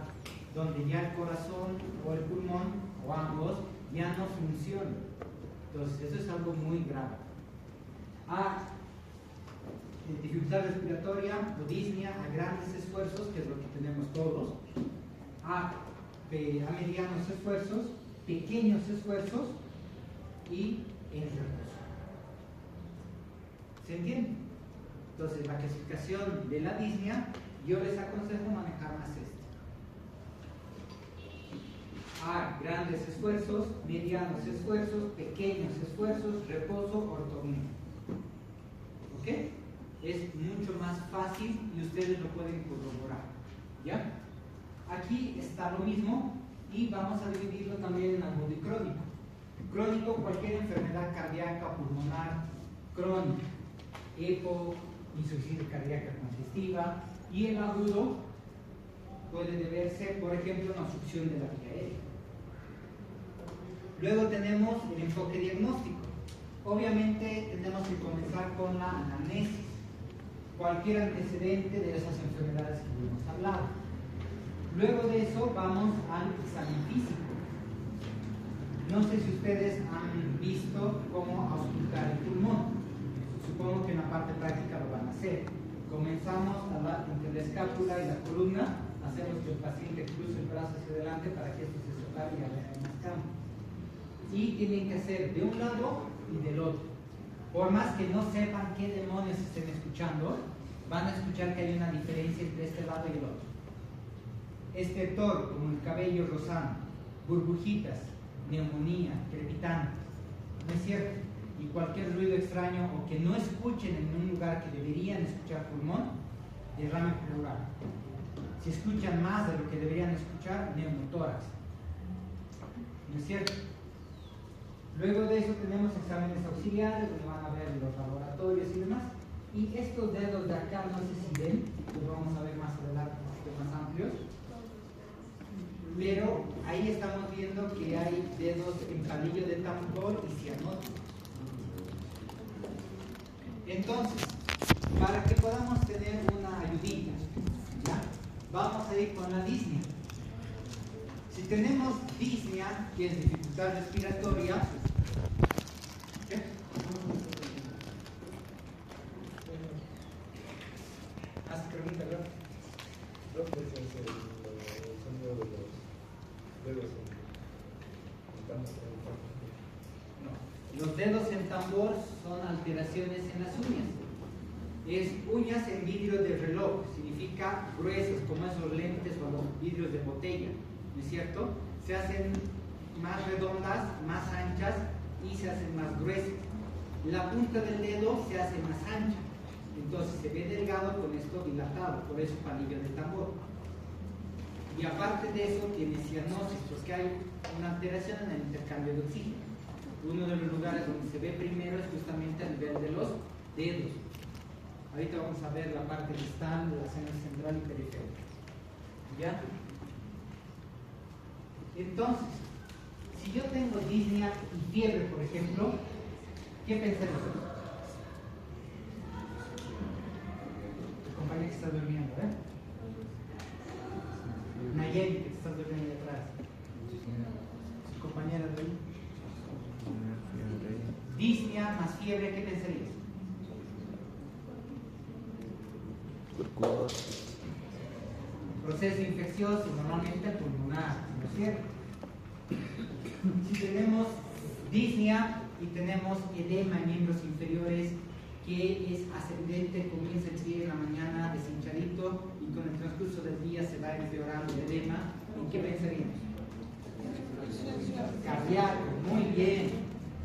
donde ya el corazón o el pulmón o ambos ya no funcionan. Entonces eso es algo muy grave. Dificultad respiratoria o disnea a grandes esfuerzos, que es lo que tenemos todos. A medianos esfuerzos, pequeños esfuerzos y en reposo. ¿Se entiende? Entonces, la clasificación de la disnea, yo les aconsejo manejar más esto. A grandes esfuerzos, medianos esfuerzos, pequeños esfuerzos, reposo, ortopnea. ¿Ok? Es mucho más fácil y ustedes lo pueden corroborar. ¿Ya? Aquí está lo mismo y vamos a dividirlo también en agudo y crónico. Crónico, cualquier enfermedad cardíaca, pulmonar, crónica, EPO, insuficiencia cardíaca congestiva, y el agudo puede deberse, por ejemplo, a una obstrucción de la vía aérea. Luego tenemos el enfoque diagnóstico. Obviamente tenemos que comenzar con la anamnesis, cualquier antecedente de esas enfermedades que hemos hablado. Luego de eso vamos al examen físico. No sé si ustedes han visto cómo auscultar el pulmón. Supongo que en la parte práctica lo van a hacer. Comenzamos entre la escápula y la columna, hacemos que el paciente cruce el brazo hacia adelante para que esto se separe y haya más campo. Y tienen que hacer de un lado y del otro. Por más que no sepan qué demonios estén escuchando, van a escuchar que hay una diferencia entre este lado y el otro. Estertor, como el cabello rozando, burbujitas, neumonía, crepitante, ¿no es cierto? Y cualquier ruido extraño o que no escuchen en un lugar que deberían escuchar pulmón, derrame pleural. Si escuchan más de lo que deberían escuchar, neumotórax, ¿no es cierto? Luego de eso tenemos exámenes auxiliares, donde van a ver los laboratorios y demás. Y estos dedos de acá, no sé si ven, los vamos a ver más adelante, un poquito más amplios. Pero ahí estamos viendo que hay dedos en palillo de tambor y cianóticos. Entonces, para que podamos tener una ayudita, ¿ya? Vamos a ir con la disnea. Si tenemos disnea, que es dificultad respiratoria, ¿qué? Haz pregunta, ¿verdad?
Creo que ese es el sonido de los dedos en tambor.
No. Los dedos en tambor son alteraciones en las uñas. Es uñas en vidrio de reloj, significa gruesos, como esos lentes o los vidrios de botella, ¿no es cierto? Se hacen más redondas, más anchas y se hacen más gruesas. La punta del dedo se hace más ancha, entonces se ve delgado con esto dilatado, por eso palillo de tambor. Y aparte de eso tiene cianosis, porque hay una alteración en el intercambio de oxígeno. Uno de los lugares donde se ve primero es justamente a nivel de los dedos. Ahorita vamos a ver la parte distal de la zona central y periférica. ¿Ya? Entonces, si yo tengo disnea y fiebre, por ejemplo, ¿qué pensarías? Tu compañera que está durmiendo, ¿eh? Nayeli, que está durmiendo ahí atrás. Su compañera de ahí. Disnea más fiebre, ¿qué pensarías? Proceso infeccioso, normalmente pulmonar, ¿no es cierto? Si tenemos disnea y tenemos edema en miembros inferiores, que es ascendente, comienza el día en la mañana deshinchadito y con el transcurso del día se va empeorando el edema, ¿en qué pensaríamos? Cardíaco, muy bien.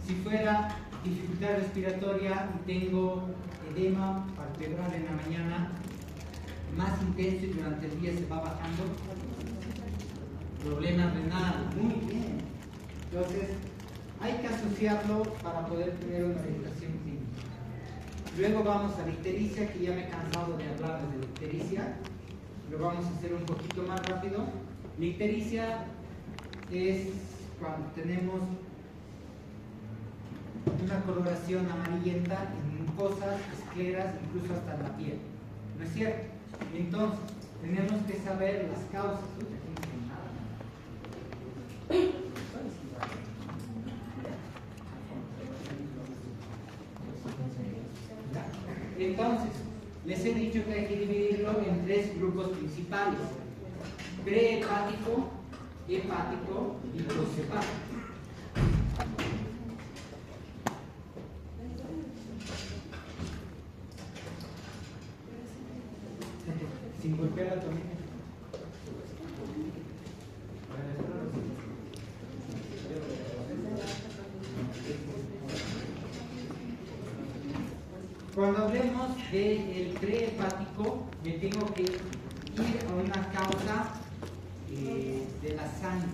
Si fuera dificultad respiratoria y tengo edema palpebral en la mañana, más intenso y durante el día se va bajando, problema renal, muy bien. Entonces, hay que asociarlo para poder tener una orientación clínica. Luego vamos a la ictericia, que ya me he cansado de hablar de la ictericia. Lo vamos a hacer un poquito más rápido. La ictericia es cuando tenemos una coloración amarillenta en mucosas, escleras, incluso hasta en la piel. ¿No es cierto? Entonces, tenemos que saber las causas. Entonces, les he dicho que hay que dividirlo en tres grupos principales: prehepático, hepático y poshepático. Sin golpear a tu amiga. Cuando hablemos del prehepático, me tengo que ir a una causa de la sangre,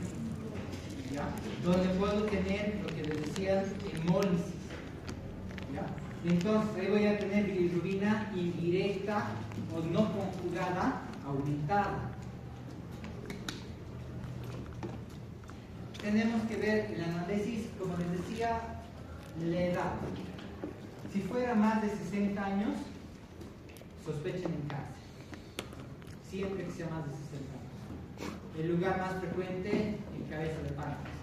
¿ya? Donde puedo tener lo que les decía, hemólisis, ¿ya? Entonces ahí voy a tener bilirrubina indirecta o no conjugada aumentada. Tenemos que ver el análisis, como les decía, la edad. Si fuera más de 60 años, sospechen en cáncer. Siempre que sea más de 60 años. El lugar más frecuente, en cabeza de páncreas.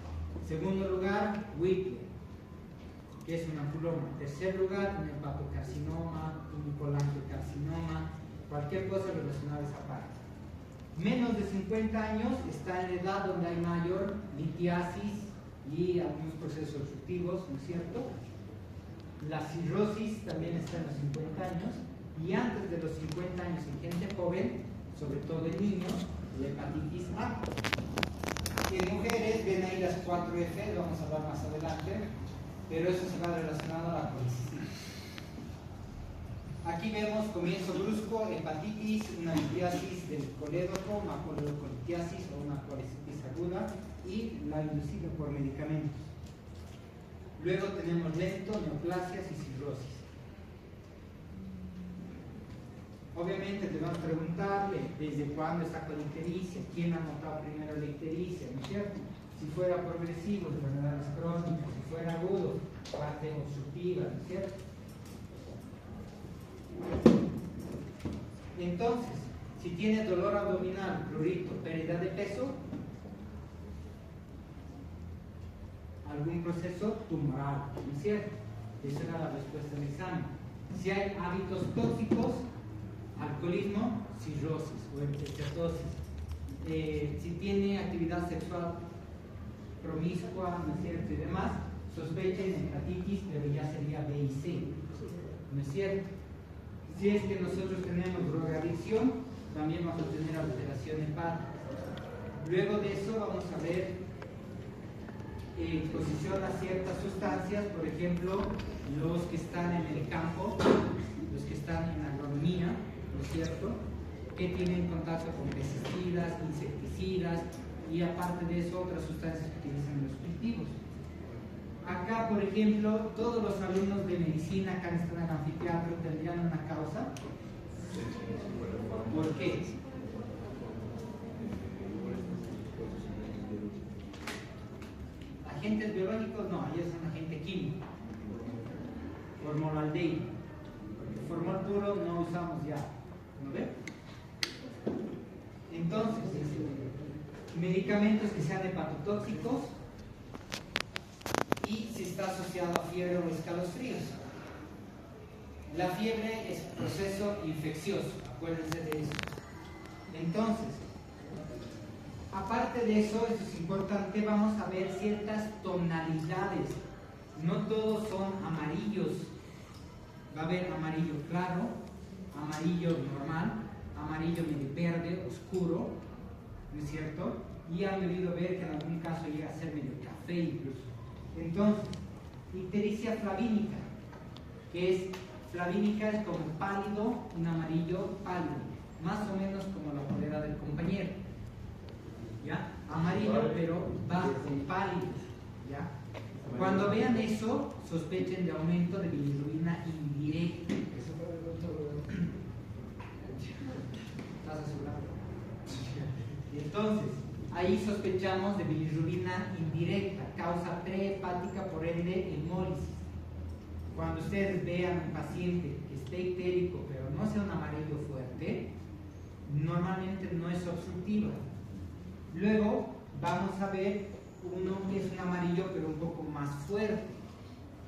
Segundo lugar, Whipple, que es un ampuloma. Tercer lugar, un hepatocarcinoma, un colangiocarcinoma, cualquier cosa relacionada a esa parte. Menos de 50 años está en la edad donde hay mayor litiasis y algunos procesos obstructivos, ¿no es cierto? La cirrosis también está en los 50 años, y antes de los 50 años en gente joven, sobre todo en niños, la hepatitis A. En mujeres ven ahí las 4F, lo vamos a hablar más adelante, pero eso se va relacionado a la colicitis. Aquí vemos comienzo brusco, hepatitis, una litiasis del colédoco, maculocolitiasis o una colicitis aguda, y la inducida por medicamentos. Luego tenemos lento, neoplasias y cirrosis. Obviamente debemos preguntarle desde cuándo está con la ictericia, quién ha notado primero la ictericia, ¿no es cierto? Si fuera progresivo, enfermedades crónicas; si fuera agudo, parte obstructiva, ¿no es cierto? Entonces, si tiene dolor abdominal, prurito, pérdida de peso, algún proceso tumoral, ¿no es cierto? Esa era la respuesta del examen. Si hay hábitos tóxicos, alcoholismo, cirrosis o estatosis. Si tiene actividad sexual promiscua, ¿no es cierto? Y demás, sospechen hepatitis, pero ya sería B y C, ¿no es cierto? Si es que nosotros tenemos drogadicción, también vamos a tener alteración hepática. Luego de eso vamos a ver exposición a ciertas sustancias, por ejemplo, los que están en el campo, los que están en agronomía, ¿no es cierto?, que tienen contacto con pesticidas, insecticidas y aparte de eso otras sustancias que utilizan los cultivos. Acá acá, por ejemplo, todos los alumnos de medicina acá están en el anfiteatro tendrían una causa. ¿Por qué? Agentes biológicos no, ellos son agente químico. Formaldehído. Formol puro no usamos ya. ¿No ve? Entonces, medicamentos que sean hepatotóxicos y si está asociado a fiebre o escalofríos. La fiebre es proceso infeccioso, acuérdense de eso. Entonces, aparte de eso es importante, vamos a ver ciertas tonalidades. No todos son amarillos. Va a haber amarillo claro, amarillo normal, amarillo medio verde, oscuro, ¿no es cierto? Y han debido ver que en algún caso llega a ser medio café incluso. Entonces, ictericia flavínica, que flavínica es como pálido, un amarillo pálido, más o menos como la polera del compañero, ¿ya? Amarillo pero bajo, pálido, ¿ya? Cuando vean eso, sospechen de aumento de bilirrubina indirecta. ¿Estás asegurado? Entonces, ahí sospechamos de bilirrubina indirecta, causa prehepática, por ende hemólisis. Cuando ustedes vean un paciente que esté ictérico, pero no sea un amarillo fuerte, normalmente no es obstructiva. Luego vamos a ver uno que es un amarillo pero un poco más fuerte.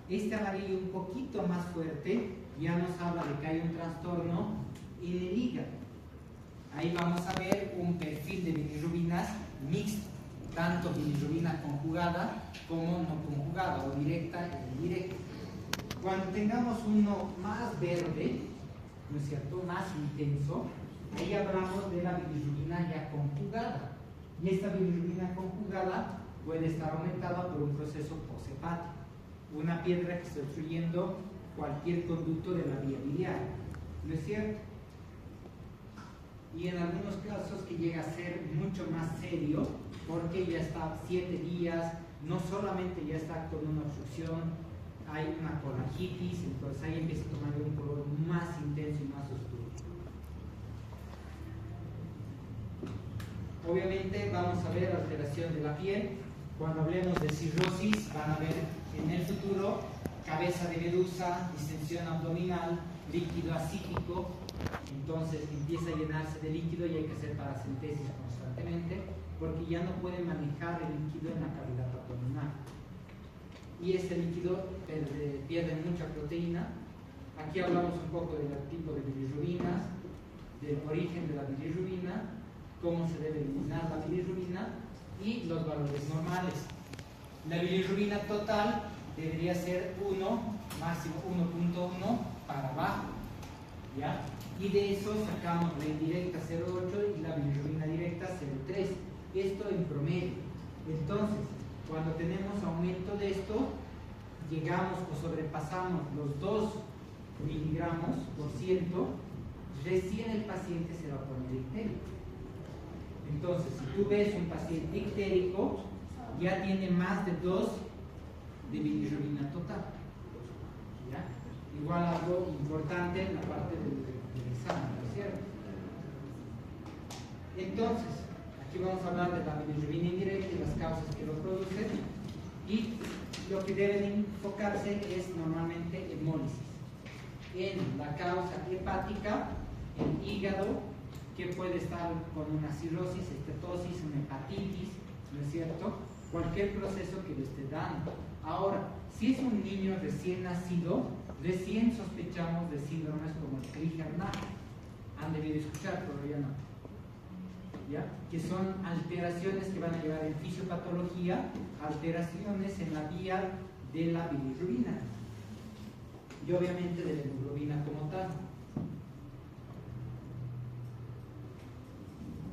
Este amarillo un poquito más fuerte ya nos habla de que hay un trastorno en el hígado. Ahí vamos a ver un perfil de bilirrubinas mixto, tanto bilirrubina conjugada como no conjugada, o directa e indirecta. Cuando tengamos uno más verde, ¿no es cierto?, más intenso, ahí hablamos de la bilirrubina ya conjugada. Y esta bilirrubina conjugada puede estar aumentada por un proceso poshepático, una piedra que está obstruyendo cualquier conducto de la vía biliar, ¿no es cierto? Y en algunos casos que llega a ser mucho más serio, porque ya está 7 días, no solamente ya está con una obstrucción, hay una colangitis, entonces ahí empieza a tomar un color más intenso y más oscuro. Obviamente vamos a ver alteración de la piel. Cuando hablemos de cirrosis, van a ver en el futuro cabeza de medusa, distensión abdominal, líquido acítico. Entonces empieza a llenarse de líquido y hay que hacer paracentesis constantemente porque ya no puede manejar el líquido en la cavidad abdominal. Y este líquido pierde mucha proteína. Aquí hablamos un poco del tipo de bilirrubinas, del origen de la bilirrubina, cómo se debe eliminar la bilirrubina y los valores normales. La bilirrubina total debería ser 1, máximo 1.1 para abajo, ¿ya? Y de eso sacamos la indirecta 0.8 y la bilirrubina directa 0.3. Esto en promedio. Entonces, cuando tenemos aumento de esto, llegamos o sobrepasamos los 2 miligramos por ciento, recién el paciente se va a poner ictérico. Entonces, si tú ves un paciente ictérico, ya tiene más de 2 de bilirrubina total. ¿Ya? Igual algo importante en la parte del examen, ¿no es cierto? Entonces, aquí vamos a hablar de la bilirrubina indirecta y las causas que lo producen. Y lo que deben enfocarse es normalmente hemólisis. En la causa hepática, el hígado, que puede estar con una cirrosis, estetosis, una hepatitis, ¿no es cierto? Cualquier proceso que le esté dando. Ahora, si es un niño recién nacido, recién sospechamos de síndromes como el Crigler-Najm. Han debido escuchar, pero ya no. ¿Ya? Que son alteraciones que van a llevar en fisiopatología, alteraciones en la vía de la bilirrubina y obviamente de la hemoglobina como tal.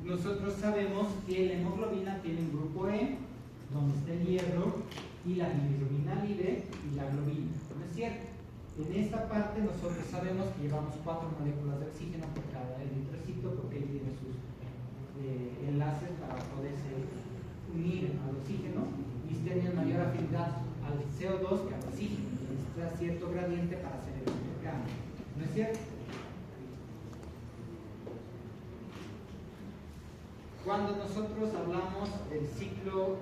Nosotros sabemos que la hemoglobina tiene un grupo E, donde está el hierro, y la bilirrubina libre y la globina, ¿no es cierto? En esta parte nosotros sabemos que llevamos 4 moléculas de oxígeno por cada eritrocito, porque ahí tiene sus enlaces para poderse unir al oxígeno y tienen mayor afinidad al CO2 que al oxígeno. Necesita cierto gradiente para hacer el intercambio. ¿No es cierto? Cuando nosotros hablamos del ciclo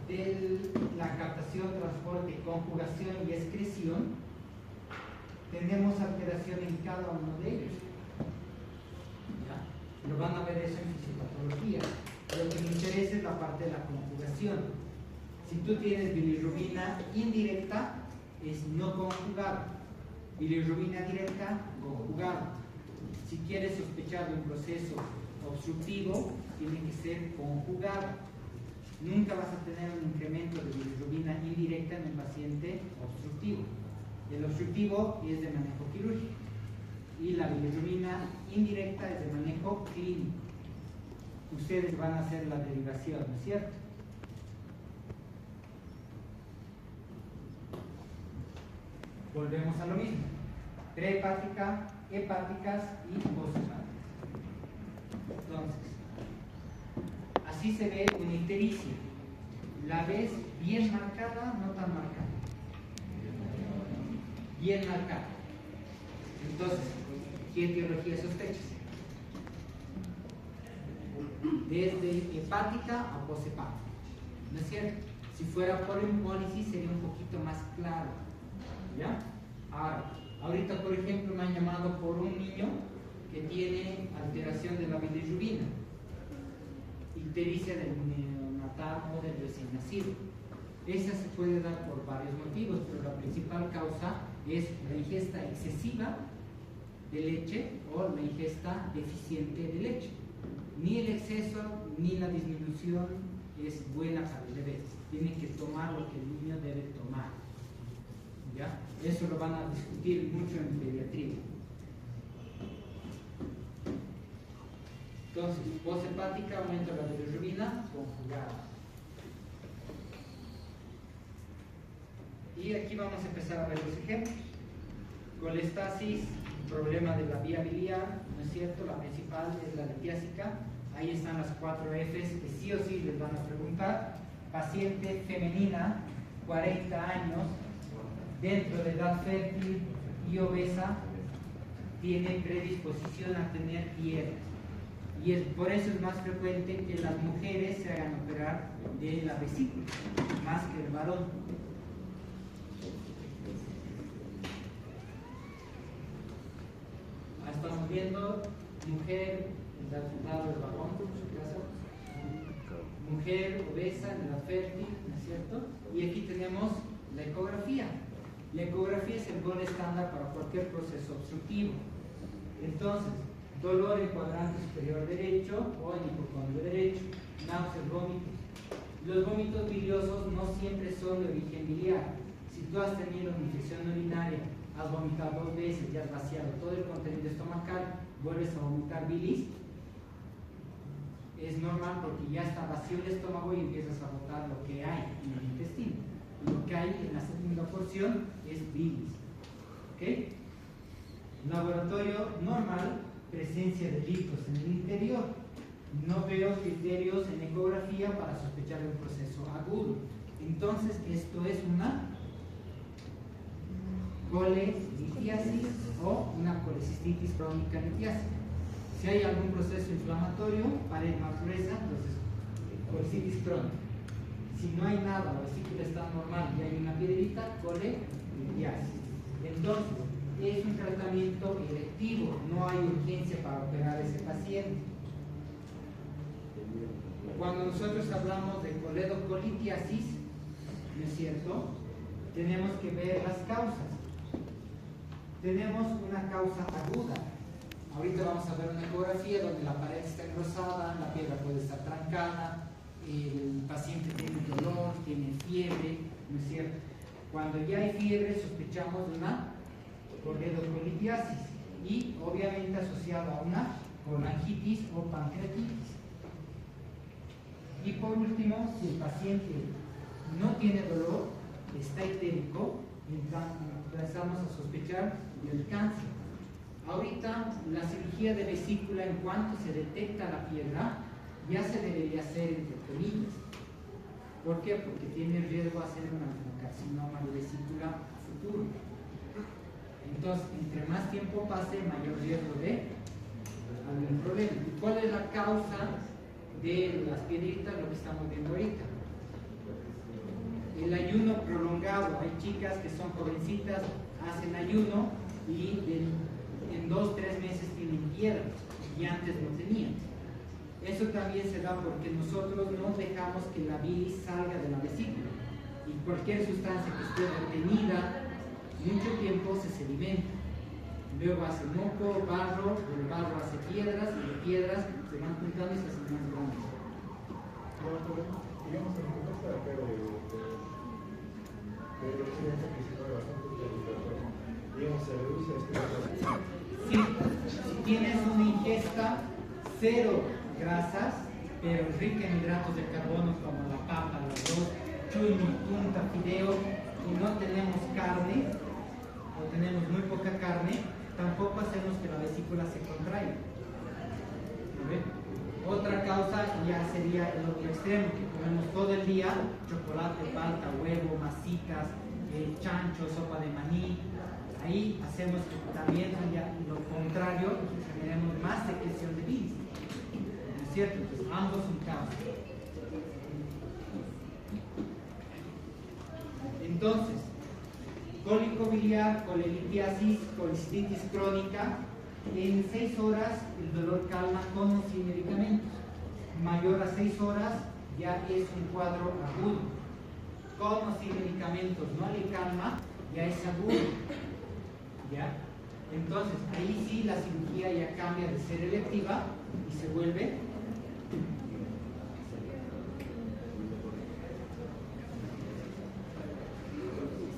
de la captación, transporte, conjugación y excreción, tenemos alteración en cada uno de ellos. ¿Ya? Lo van a ver eso en fisiopatología. Lo que me interesa es la parte de la conjugación. Si tú tienes bilirrubina indirecta, es no conjugada. Bilirrubina directa, conjugada. Si quieres sospechar de un proceso obstructivo, tiene que ser conjugado. Nunca vas a tener un incremento de bilirrubina indirecta en el paciente obstructivo. El obstructivo es de manejo quirúrgico y la bilirrubina indirecta es de manejo clínico. Ustedes van a hacer la derivación, ¿no es cierto? Volvemos a lo mismo. Prehepática, hepáticas y poshepáticas. Entonces, así se ve una ictericia. ¿La ves bien marcada, no tan marcada? Bien marcada. Entonces, ¿qué etiología sospechas? Desde hepática a poshepática. ¿No es cierto? Si fuera por hemólisis sería un poquito más claro. ¿Ya? Ahorita, por ejemplo, me han llamado por un niño que tiene alteración de la bilirrubina, ictericia del neonatal o del recién nacido. Esa se puede dar por varios motivos, pero la principal causa es la ingesta excesiva de leche o la ingesta deficiente de leche. Ni el exceso ni la disminución es buena para el bebé. Tiene que tomar lo que el niño debe tomar. ¿Ya? Eso lo van a discutir mucho en pediatría. Entonces, poshepática, aumento de la bilirrubina conjugada. Y aquí vamos a empezar a ver los ejemplos. Colestasis, problema de la vía biliar, ¿no es cierto? La principal es la litiásica. Ahí están las 4 Fs que sí o sí les van a preguntar. Paciente femenina, 40 años, dentro de edad fértil y obesa, tiene predisposición a tener piedras. Y por eso es más frecuente que las mujeres se hagan operar de la vesícula, más que el varón. Estamos viendo mujer, el resultado del varón, en su caso. Mujer obesa en edad fértil, ¿no es cierto? Y aquí tenemos la ecografía. La ecografía es el gol estándar para cualquier proceso obstructivo. Entonces, dolor en cuadrante superior derecho o en hipocondrio derecho, náuseas, vómitos. Los vómitos biliosos no siempre son de origen biliar. Si tú has tenido una infección urinaria, has vomitado 2 veces y has vaciado todo el contenido estomacal, vuelves a vomitar bilis, es normal porque ya está vacío el estómago y empiezas a botar lo que hay en el intestino. Lo que hay en la segunda porción es bilis. ¿Ok? Laboratorio normal, presencia de litos en el interior. No veo criterios en ecografía para sospechar de un proceso agudo. Entonces, esto es una colelitiasis o una colecistitis crónica litiásica. Si hay algún proceso inflamatorio, pared más gruesa, entonces colecitis crónica. Si no hay nada, la vesícula está normal y hay una piedrita, colelitiasis. Entonces, es un tratamiento electivo, no hay urgencia para operar a ese paciente. Cuando nosotros hablamos de coledocolitiasis, ¿no es cierto? Tenemos que ver las causas. Tenemos una causa aguda. Ahorita vamos a ver una ecografía donde la pared está engrosada, la piedra puede estar trancada, el paciente tiene dolor, tiene fiebre, ¿no es cierto? Cuando ya hay fiebre sospechamos de una coledocolitiasis y obviamente asociado a una colangitis o pancreatitis. Y por último, si el paciente no tiene dolor, está itérico, empezamos a sospechar del cáncer. Ahorita la cirugía de vesícula, en cuanto se detecta la piedra, ya se debería hacer entre comillas. ¿Por qué? Porque tiene riesgo de hacer un adenocarcinoma de vesícula a futuro. Entonces, entre más tiempo pase, mayor riesgo de algún problema. ¿Y cuál es la causa de las piedritas? Lo que estamos viendo ahorita. El ayuno prolongado. Hay chicas que son jovencitas, hacen ayuno y en 2-3 meses tienen piedras y antes no tenían. Eso también se da porque nosotros no dejamos que la bilis salga de la vesícula y cualquier sustancia que esté retenida mucho tiempo se sedimenta. Luego hace moco, barro, del barro hace piedras y de piedras se van juntando y se hacen más grandes.
Digamos, en el contexto de acá de occidente que se mueve bastante la literatura, digamos, se reduce este caso.
Sí, si tienes una ingesta cero grasas, pero rica en hidratos de carbono como la papa, el arroz, chumi, punta, fideo, y no tenemos carne, o tenemos muy poca carne, tampoco hacemos que la vesícula se contraiga. ¿Ve? Otra causa ya sería el otro extremo, que comemos todo el día chocolate, palta, huevo, masitas, chancho, sopa de maní. Ahí hacemos que también ya lo contrario, generemos más secreción de bilis. ¿No es cierto? Entonces ambos son causas. Entonces, cólico biliar, colelitiasis, colicitis crónica, en 6 horas el dolor calma con o sin medicamentos. Mayor a 6 horas ya es un cuadro agudo. Con o sin medicamentos no le calma, ya es agudo. ¿Ya? Entonces, ahí sí la cirugía ya cambia de ser electiva y se vuelve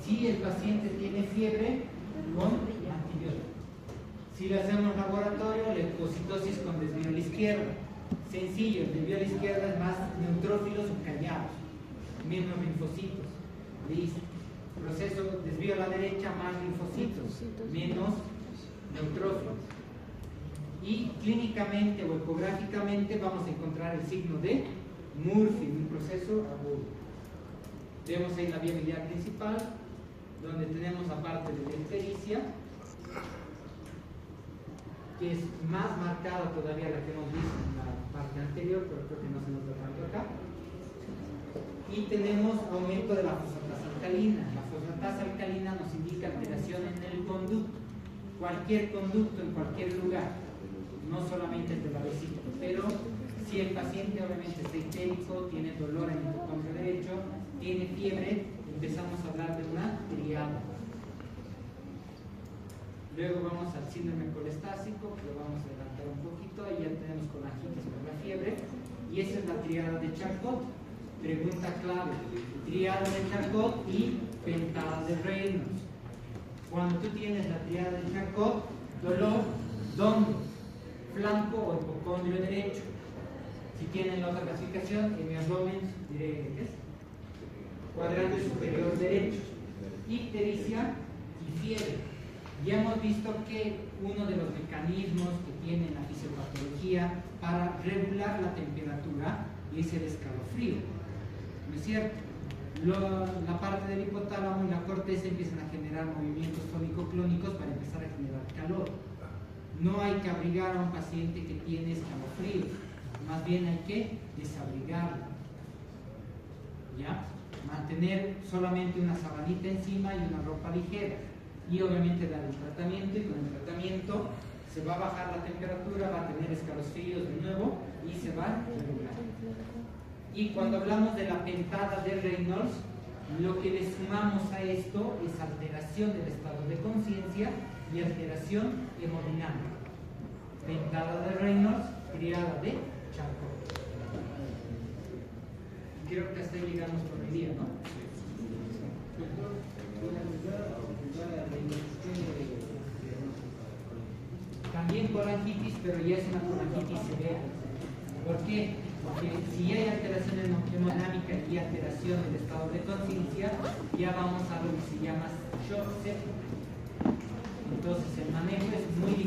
si el paciente tiene fiebre con antibiótico. Si le hacemos laboratorio, leucocitosis con desvío a la izquierda. Sencillo, el desvío a la izquierda es más neutrófilos o callados, menos linfocitos. Listo. Proceso desvío a la derecha, más linfocitos, menos neutrófilos. Y clínicamente o ecográficamente vamos a encontrar el signo de Murphy, un proceso agudo. Vemos ahí la vía biliar principal, donde tenemos aparte de la ictericia, que es más marcada todavía la que hemos visto en la parte anterior, pero creo que no se nota tanto acá. Y tenemos aumento de la fosfatasa alcalina. La fosfatasa alcalina nos indica alteración en el conducto, cualquier conducto en cualquier lugar, no solamente el de la vesícula, pero si el paciente obviamente está ictérico, tiene dolor en el mitocondrio derecho, tiene fiebre, empezamos a hablar de una triada. Luego vamos al síndrome colestásico, que lo vamos a adelantar un poquito, ahí ya tenemos colangitis por la fiebre, y esa es la triada de Charcot. Pregunta clave, triada de Charcot y pentada de Reynolds. Cuando tú tienes la triada de Charcot, dolor, ¿dónde? Flanco o hipocondrio derecho. Si tienen la otra clasificación, hemiabdomen, diré ¿qué es? Cuadrante superior derecho. Ictericia y fiebre. Ya hemos visto que uno de los mecanismos que tiene la fisiopatología para regular la temperatura es el escalofrío. ¿No es cierto? La parte del hipotálamo y la corteza empiezan a generar movimientos tónico-clónicos para empezar a generar calor. No hay que abrigar a un paciente que tiene escalofríos, más bien hay que desabrigarlo. ¿Ya? Mantener solamente una sabanita encima y una ropa ligera. Y obviamente dar el tratamiento, y con el tratamiento se va a bajar la temperatura, va a tener escalofríos de nuevo y se va a regular. Y cuando hablamos de la pentada de Reynolds, lo que le sumamos a esto es alteración del estado de conciencia y alteración hemodinámica. Pentada de Reynolds, triada de Charcot. Creo que hasta ahí llegamos por el día, ¿no? También colangitis, pero ya es una colangitis severa. ¿Por qué? Porque si hay alteración hemodinámica y alteración del estado de conciencia, ya vamos a lo que se llama shock séptico. Entonces el manejo es muy